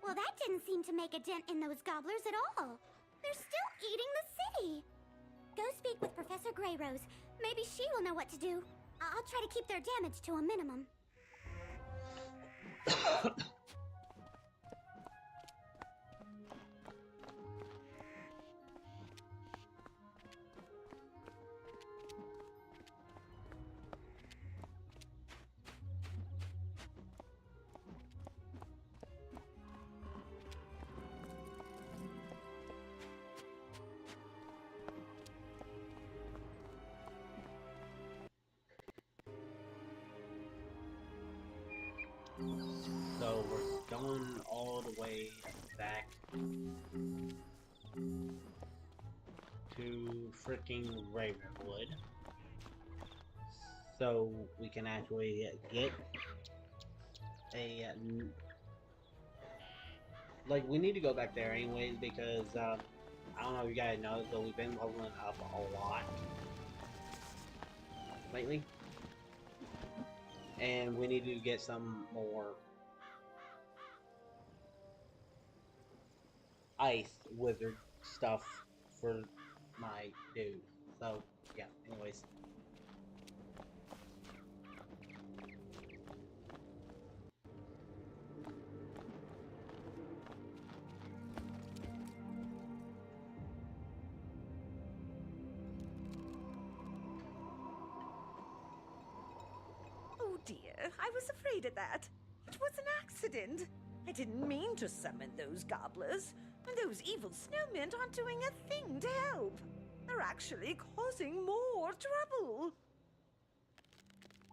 Well, that didn't seem to make a dent in those gobblers at all. They're still eating the city. Go speak with Professor Greyrose. Maybe she will know what to do. I'll try to keep their damage to a minimum. So we're going all the way back to freaking Ravenwood, so we can actually get a like, we need to go back there anyways, because I don't know if you guys know, but we've been leveling up a lot lately. And we need to get some more ice wizard stuff for my dude. So, yeah, anyways. Oh dear, I was afraid of that. It was an accident. I didn't mean to summon those gobblers, and those evil snowmen aren't doing a thing to help. They're actually causing more trouble.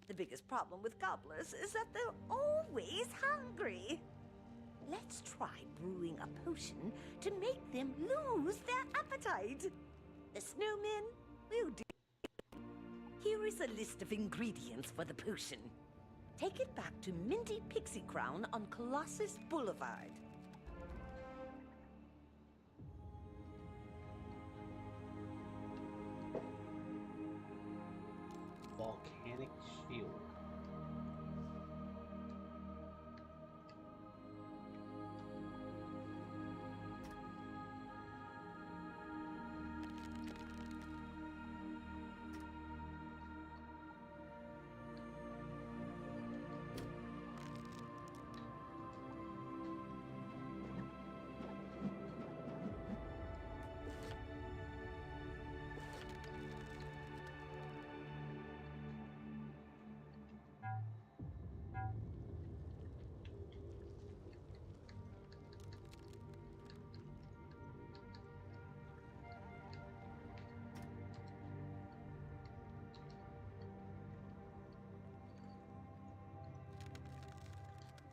The biggest problem with gobblers is that they're always hungry. Let's try brewing a potion to make them lose their appetite. The snowmen will do. Here is a list of ingredients for the potion. Take it back to Minty Pixie Crown on Colossus Boulevard. Volcanic shield.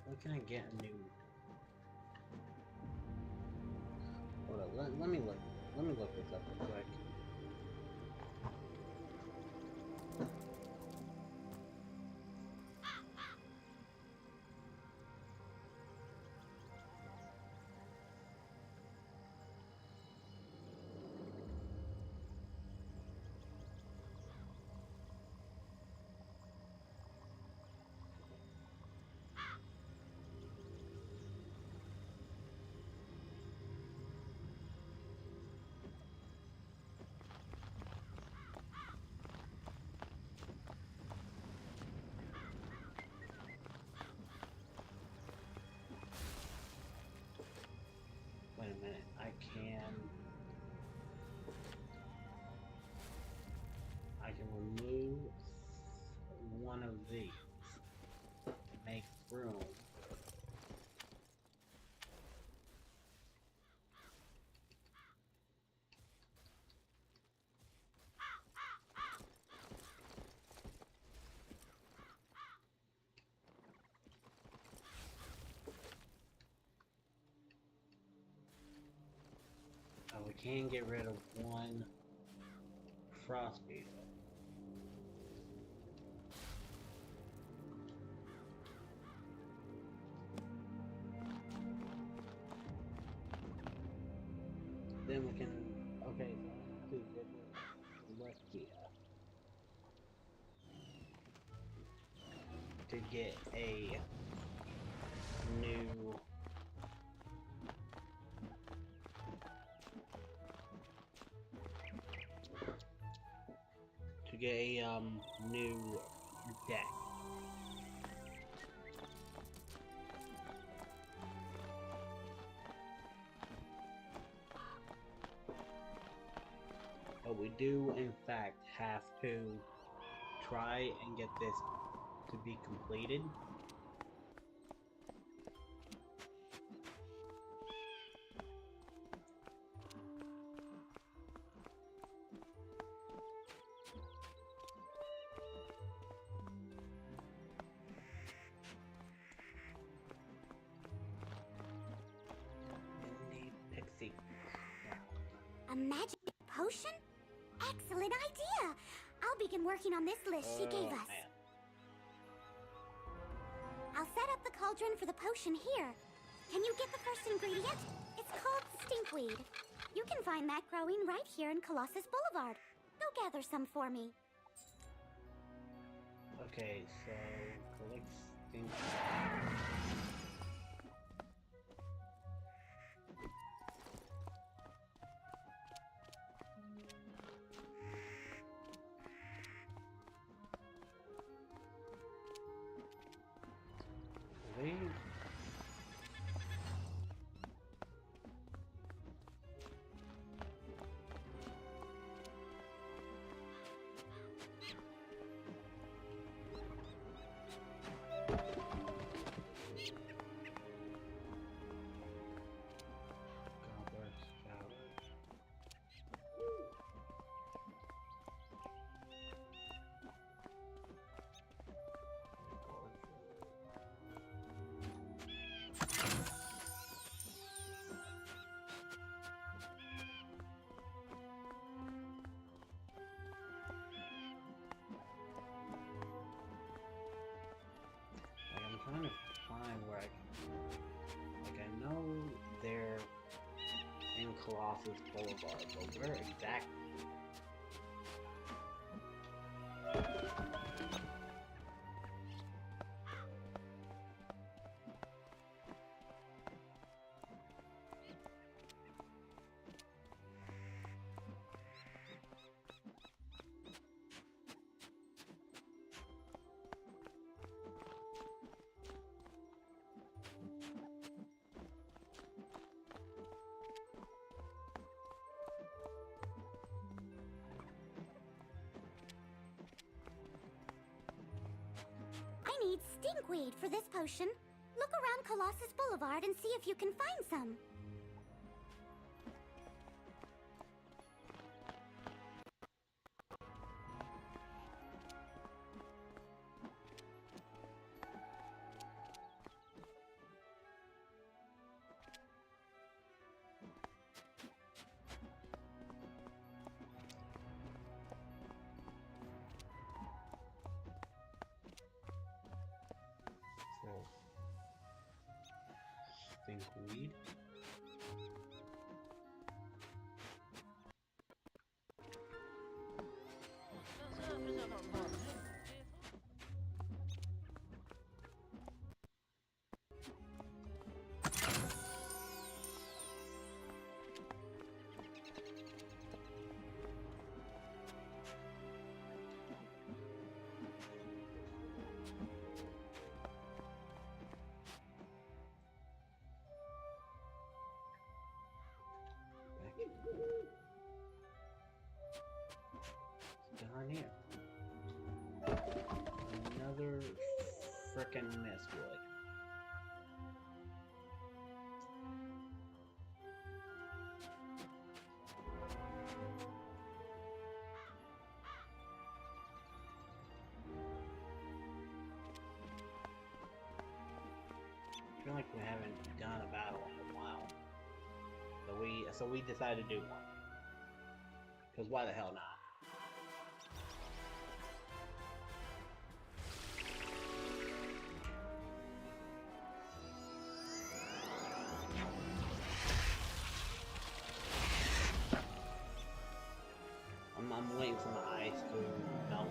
What can I get new? Hold on, let me look. Let me look this up real quick. Wait a minute, I can remove one of these to make room. Oh, we can get rid of one frost beetle. Then we can, okay, so left here to get a new new deck. But we do, in fact, have to try and get this to be completed. A magic potion? Excellent idea! I'll begin working on this list she gave us. Man. I'll set up the cauldron for the potion here. Can you get the first ingredient? It's called stinkweed. You can find that growing right here in Colossus Boulevard. Go gather some for me. Okay, so collect stinkweed. where I know they're in Colossus Boulevard, but where exactly? I need stinkweed for this potion. Look around Colossus Boulevard and see if you can find some. Stinkweed. Darn it. Another frickin' Mistwood. I feel like we haven't done a battle in a while. So we decided to do one. Because why the hell not? I'm waiting for my ice to melt.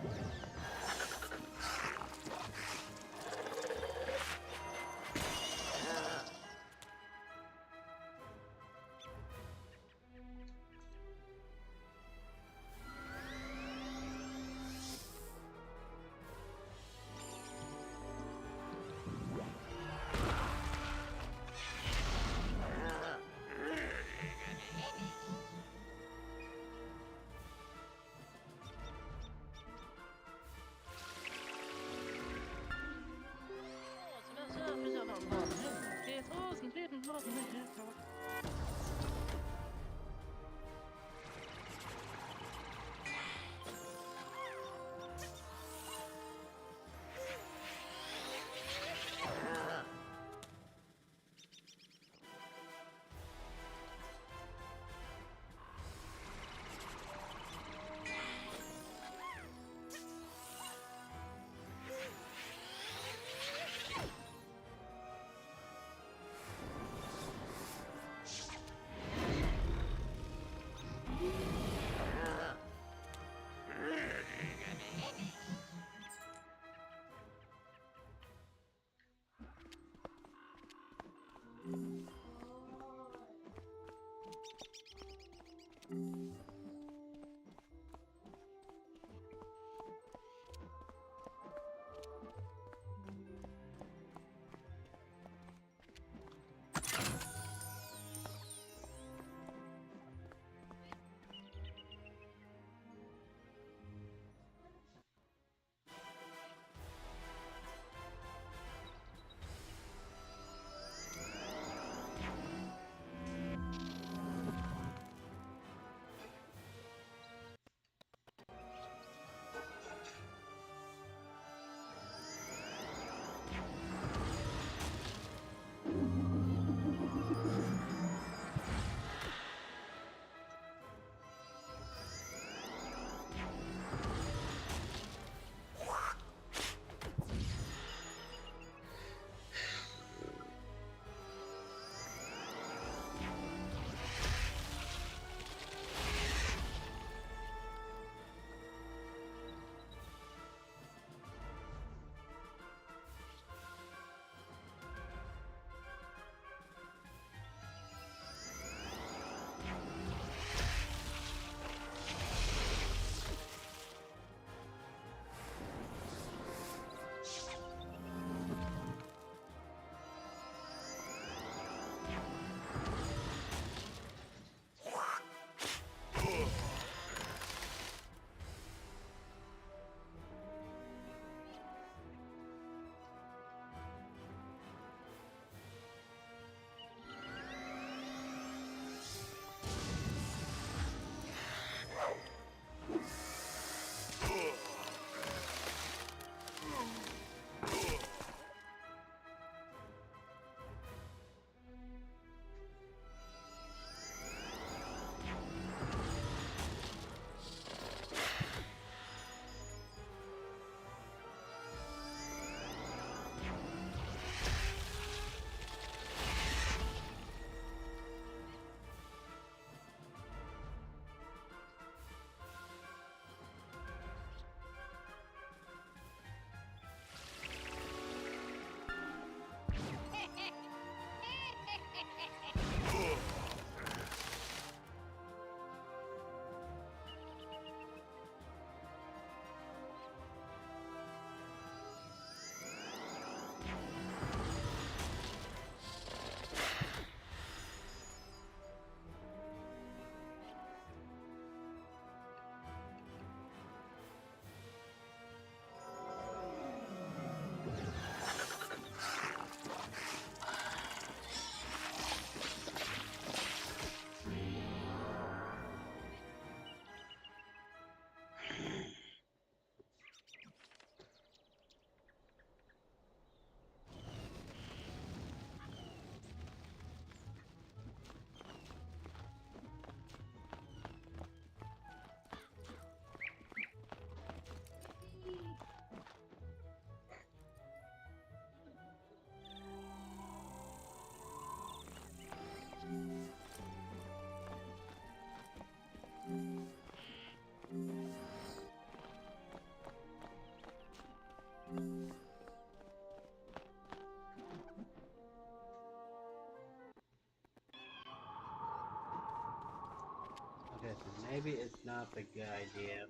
Listen, maybe it's not a good idea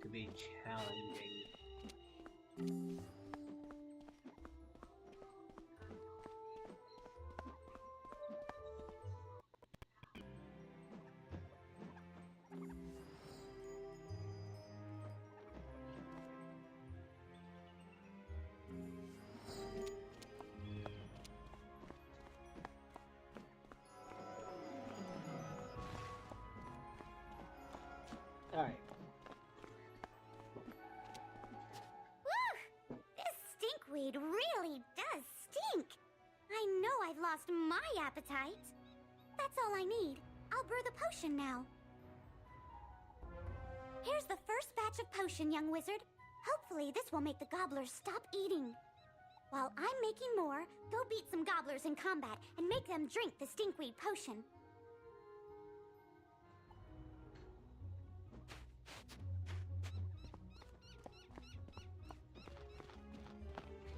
to be challenging. Alright. Woo! This stinkweed really does stink. I know I've lost my appetite. That's all I need. I'll brew the potion now. Here's the first batch of potion, young wizard. Hopefully this will make the gobblers stop eating. While I'm making more, go beat some gobblers in combat and make them drink the stinkweed potion.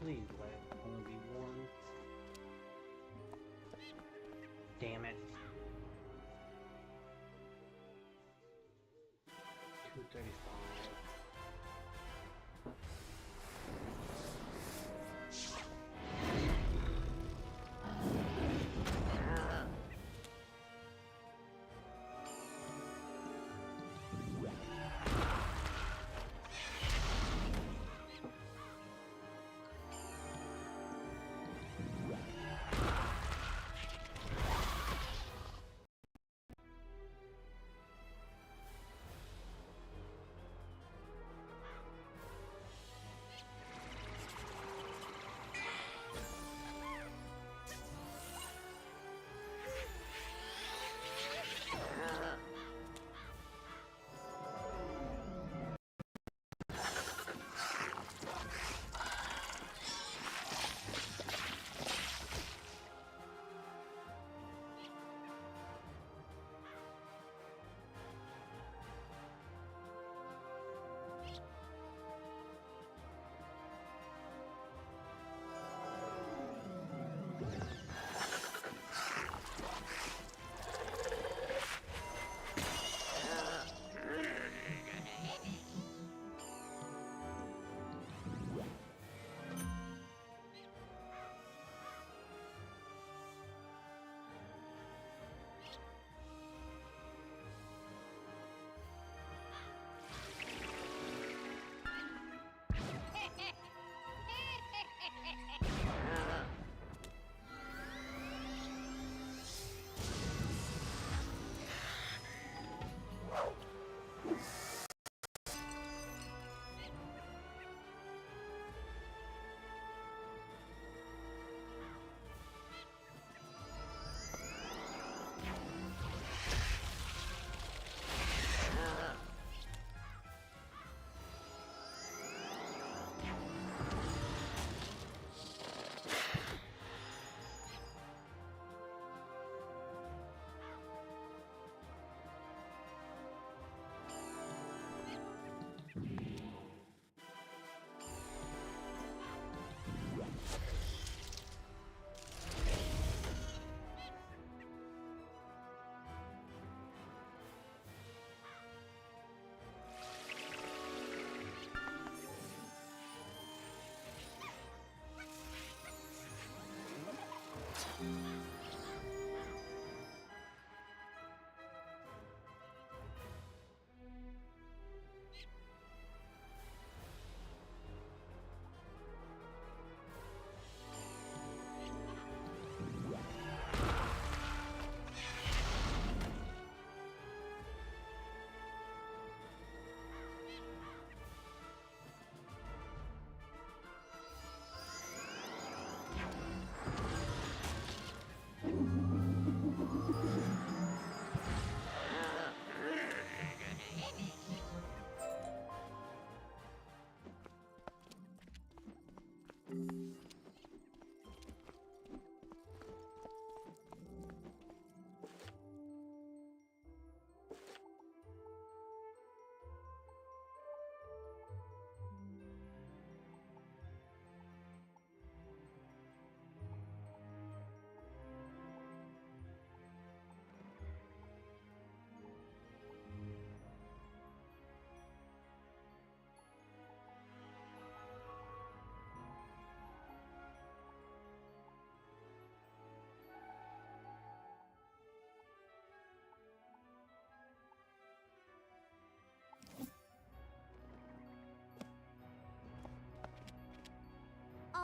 Please let it only be one. Damn it. 235.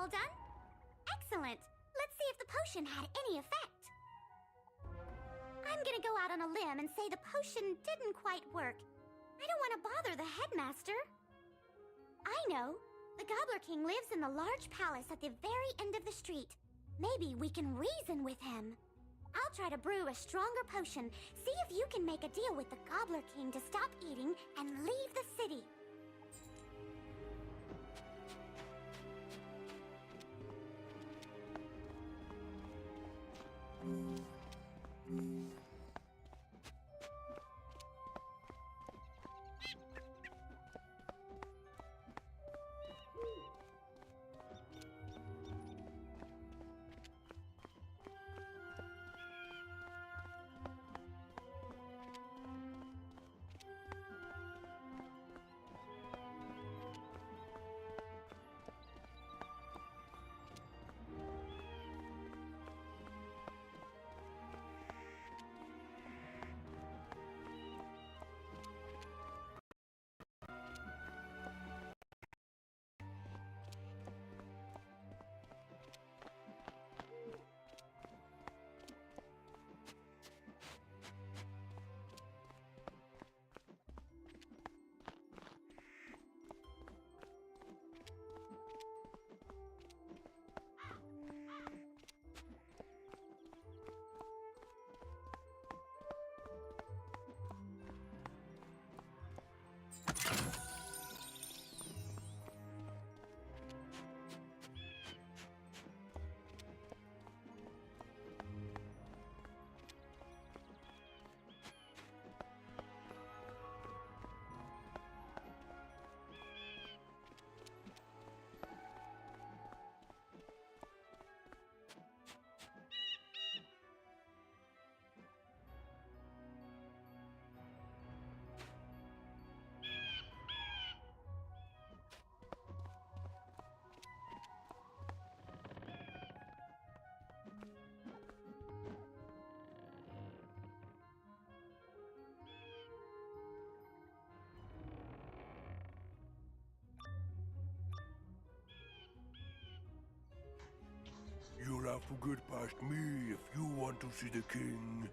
All done? Excellent. Let's see if the potion had any effect. I'm gonna go out on a limb and say the potion didn't quite work. I don't want to bother the headmaster. I know. The Gobbler King lives in the large palace at the very end of the street. Maybe we can reason with him. I'll try to brew a stronger potion. See if you can make a deal with the Gobbler King to stop eating and leave the city. You'll have to get past me if you want to see the king.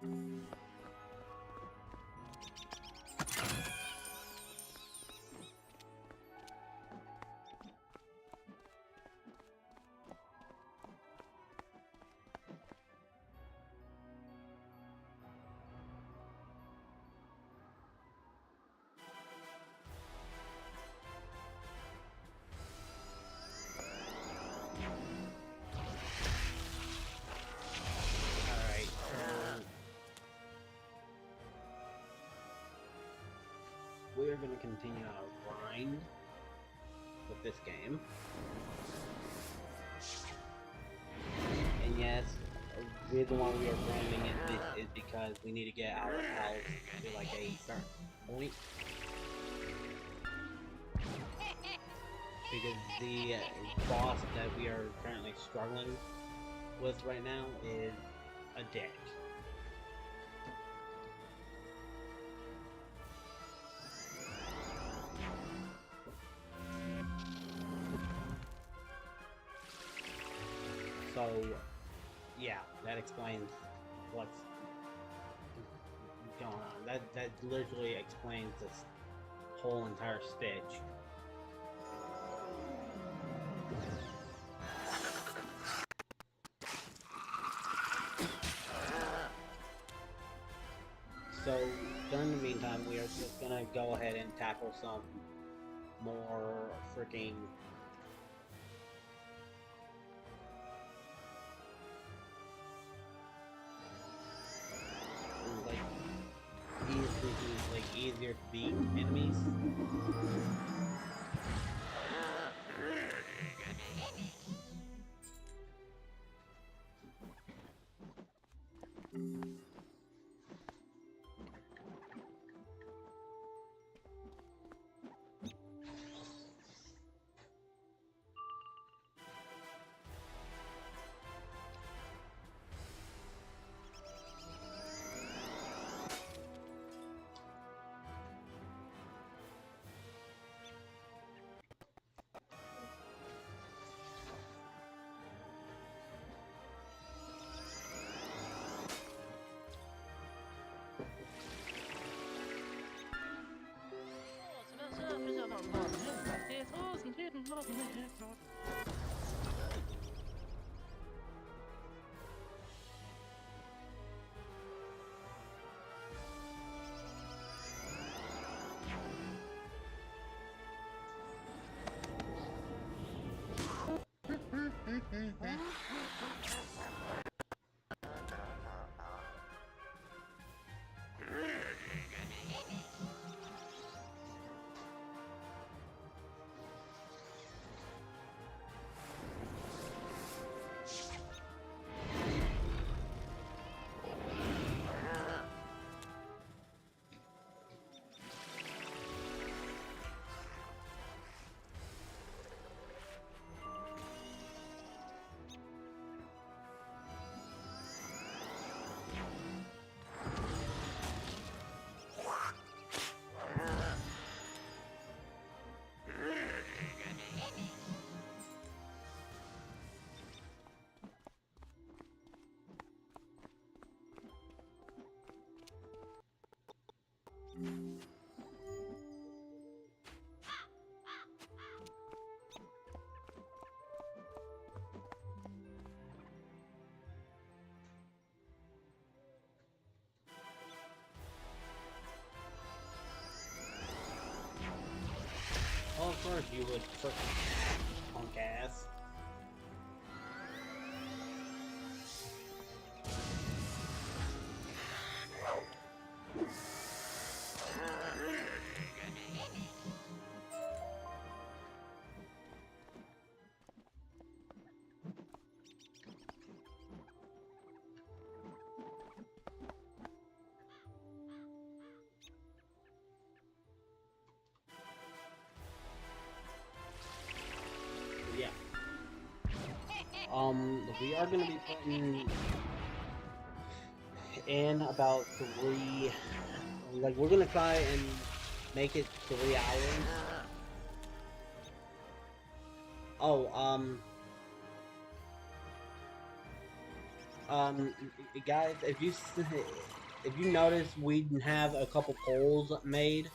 Alright, we're gonna continue our grind with this game. And yes, the reason why we are grinding it is because we need to get our health to like a certain point. Because the boss that we are currently struggling with right now is a dick. So, yeah, that explains what's going on. That literally explains this whole entire stage. So, during the meantime, we are just gonna go ahead and tackle some more freaking easier to beat enemies. Oh, of course you would, frickin' punk ass. Yeah. We are gonna be putting in about 3, like, we're gonna try and make it 3 hours. Oh, guys, if you notice, we have a couple polls made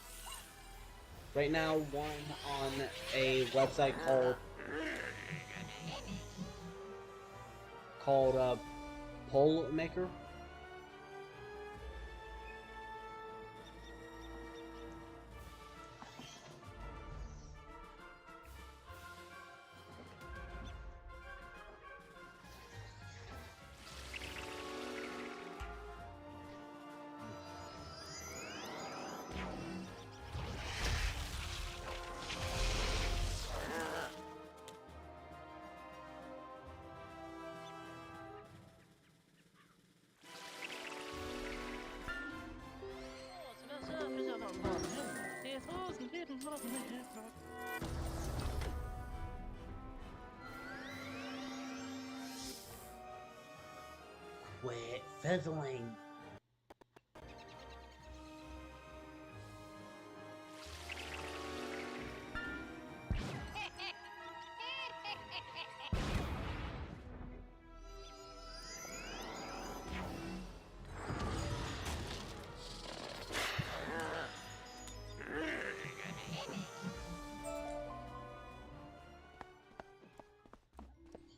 right now. One on a website called Poll Maker. Quit fizzling.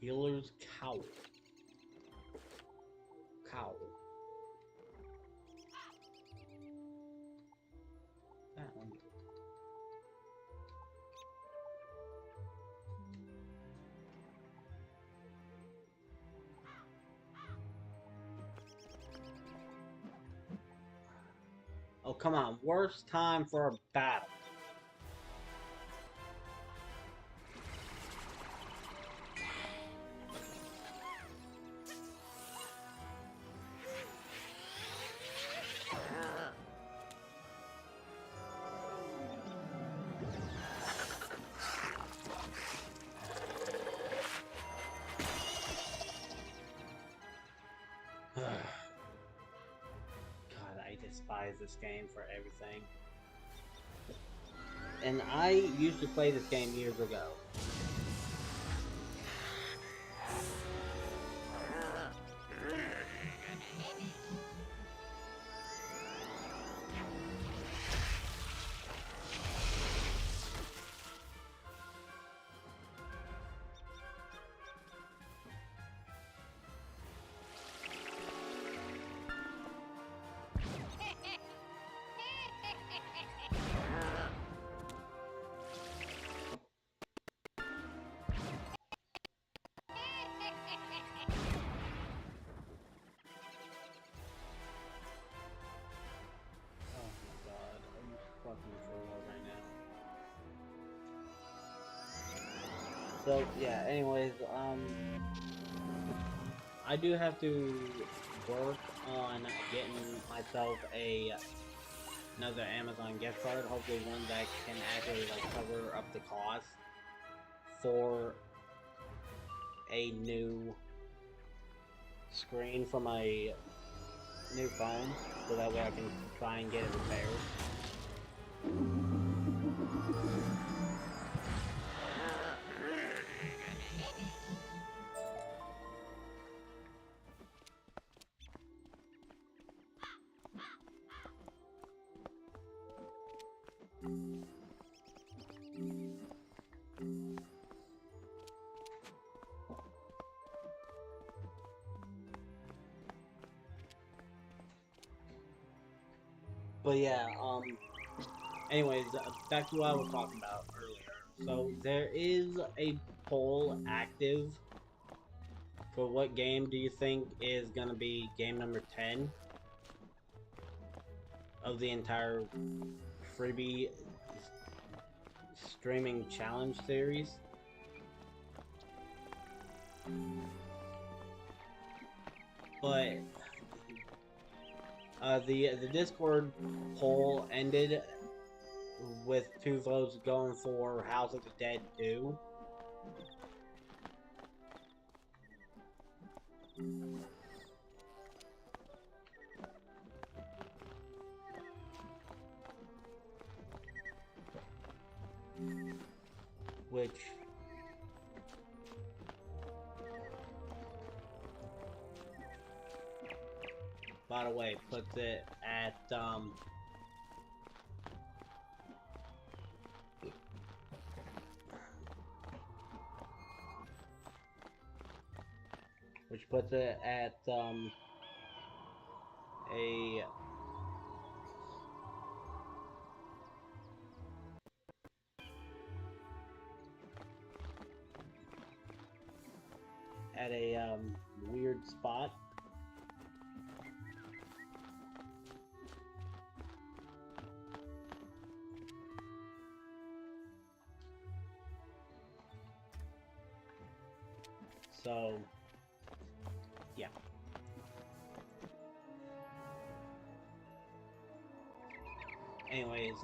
Healer's Cowl. Cowl. That one. Oh, come on. Worst time for a battle. God, I despise this game for everything. And I used to play this game years ago. So yeah, anyways, I do have to work on getting myself another Amazon gift card, hopefully one that can actually like cover up the cost for a new screen for my new phone, so that way I can try and get it repaired. But yeah, anyways, back to what I was talking about earlier. So, there is a poll active for what game do you think is gonna be game number 10 of the entire Freebie streaming challenge series. But the Discord poll ended with 2 votes going for House of the Dead 2. Which by the way, puts it at, which puts it at, a weird spot. So, yeah. Anyways,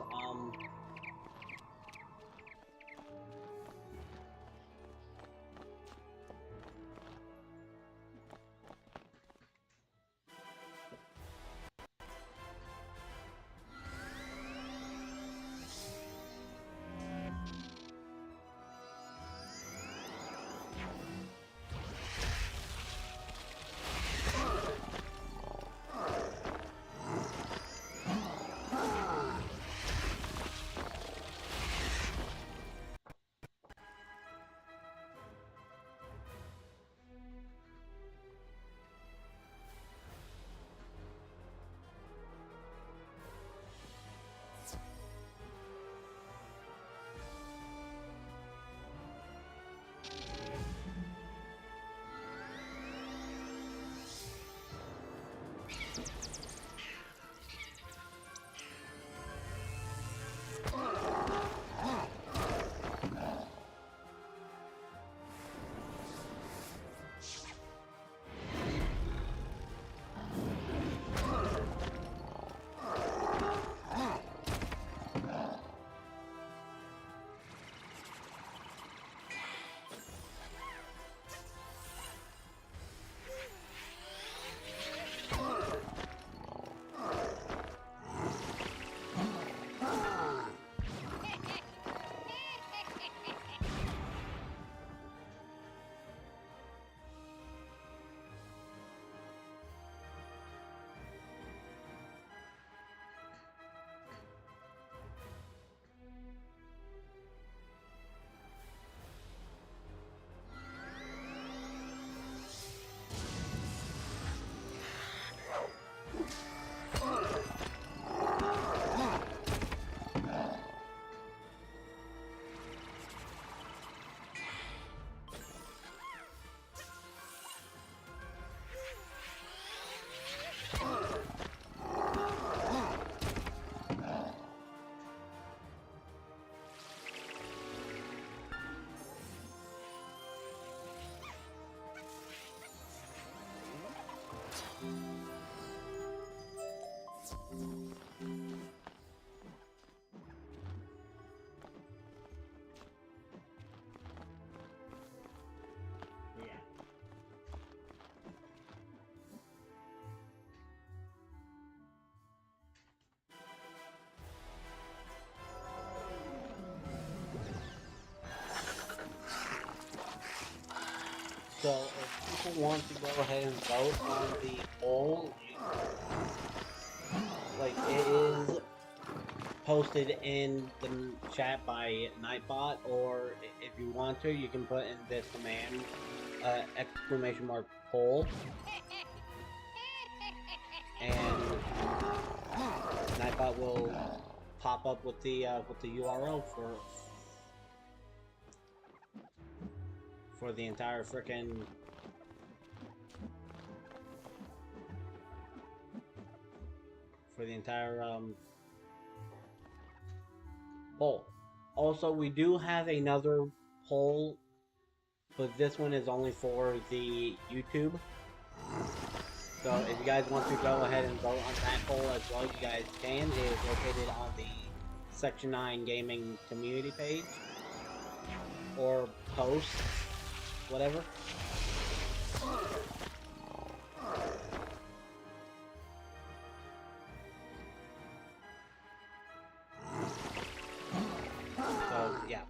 so if people want to go ahead and vote on the poll, like, it is posted in the chat by Nightbot, or if you want to, you can put in this command, exclamation mark poll, and Nightbot will pop up with the URL for the entire frickin' poll. Also, we do have another poll, but this one is only for the YouTube. So if you guys want to go ahead and vote on that poll as well, you guys can. It is located on the Section 9 Gaming community page, or post, whatever. So, yeah.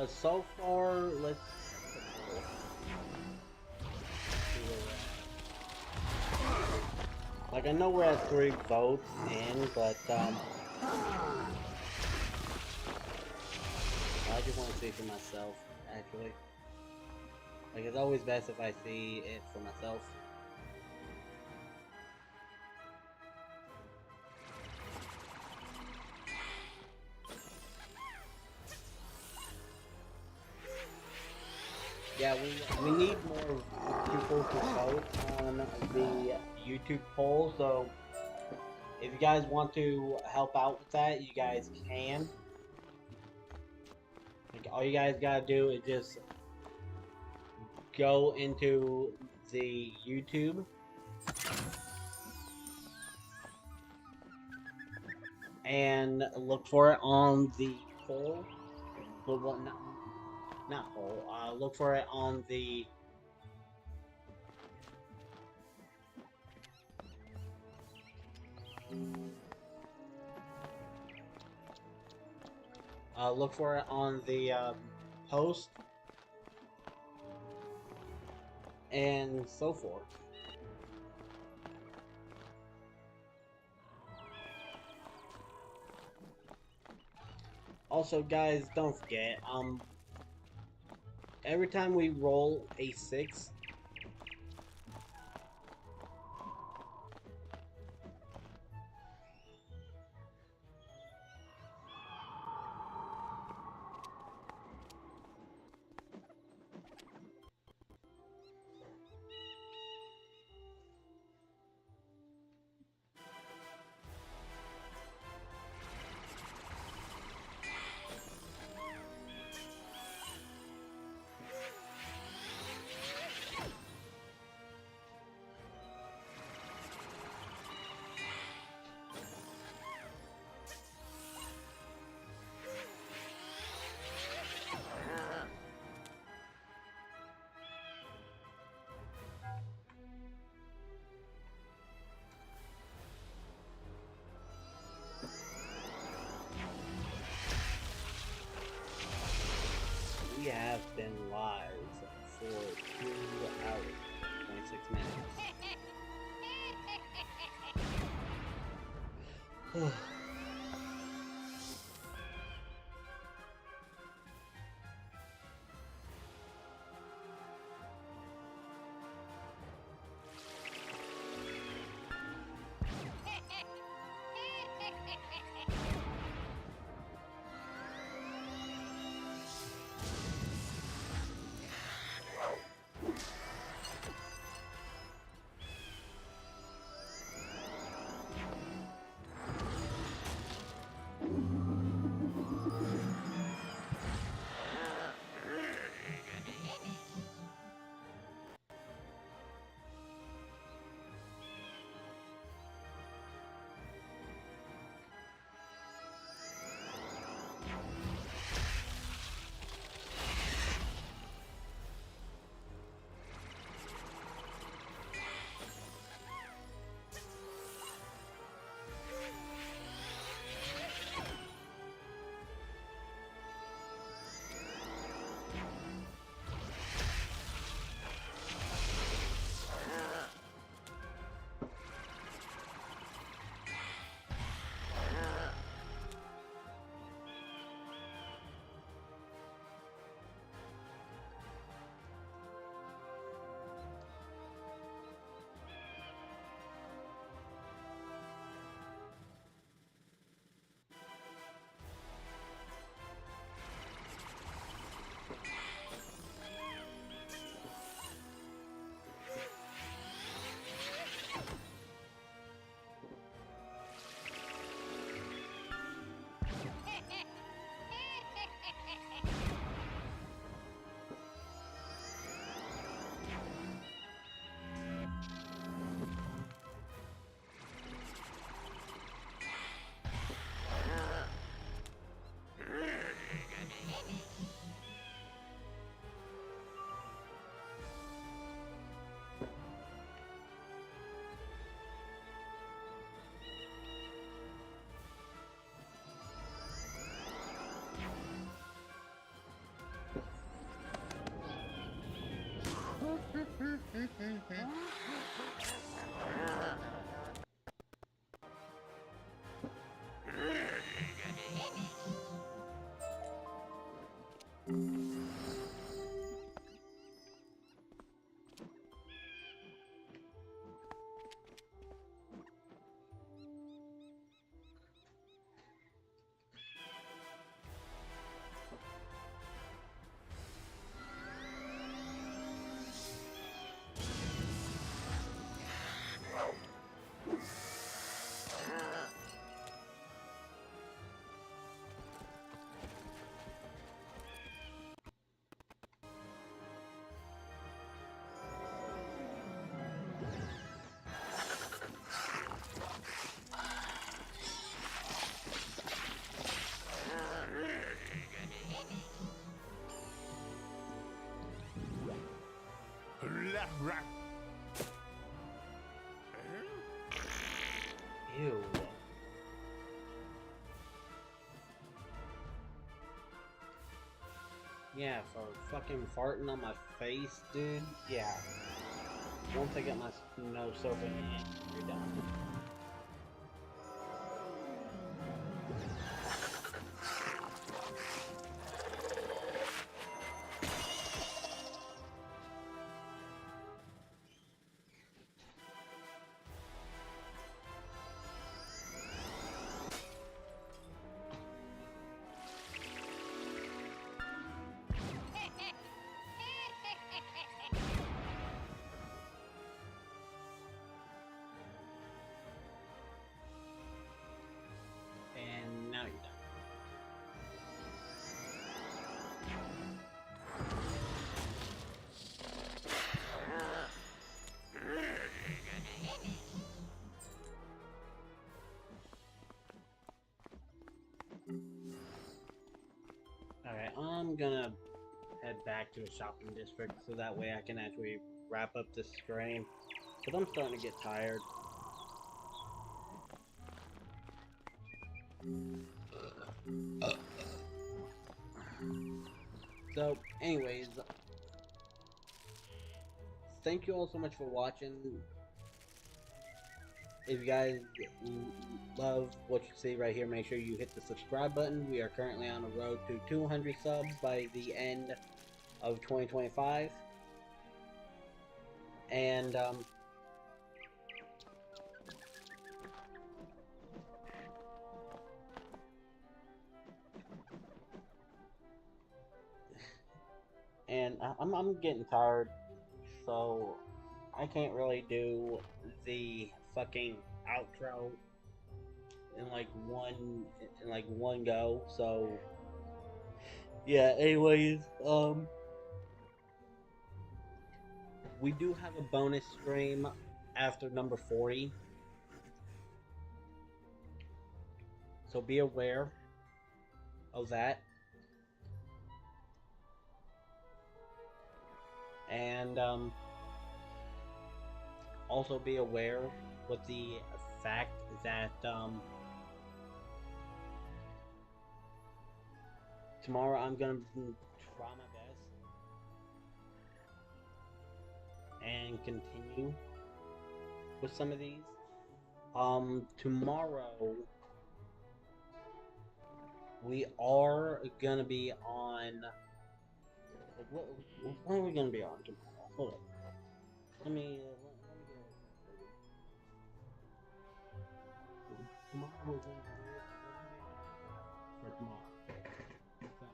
So far, let's see where we're at. Like, I know we're at 3 votes in, but I just want to see for myself, actually. Like, it's always best if I see it for myself. Yeah, we need more people to vote on the YouTube poll, so if you guys want to help out with that, you guys can. Like, all you guys gotta do is just go into the YouTube and look for it on the poll. Well, not poll. Look for it on the post and so forth. Also, guys, don't forget, every time we roll a 6, we have been live for 2 hours, 26 minutes. Ew. Yeah, for fucking farting on my face, dude. Yeah. Once I get my nose soap in the ink, you're done. And now you're done. Alright, I'm gonna head back to the shopping district so that way I can actually wrap up this stream. Because I'm starting to get tired. So, anyways, thank you all so much for watching. If you guys love what you see right here, make sure you hit the subscribe button. We are currently on the road to 200 subs by the end of 2025. And, I'm getting tired, so I can't really do the fucking outro in like one go. So yeah, anyways, we do have a bonus stream after number 40. So be aware of that. And also be aware with the fact that tomorrow I'm gonna try my best and continue with some of these. Tomorrow we are gonna be on. What are we gonna be on tomorrow? Hold up. Let me get tomorrow we're gonna for tomorrow. So,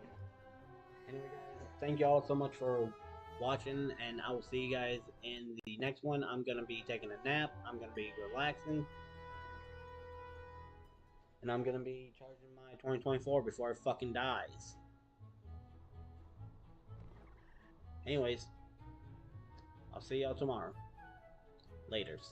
anyway, guys, thank you all so much for watching, and I will see you guys in the next one. I'm gonna be taking a nap. I'm gonna be relaxing, and I'm gonna be charging my 2024 before it fucking dies. Anyways, I'll see y'all tomorrow. Laters.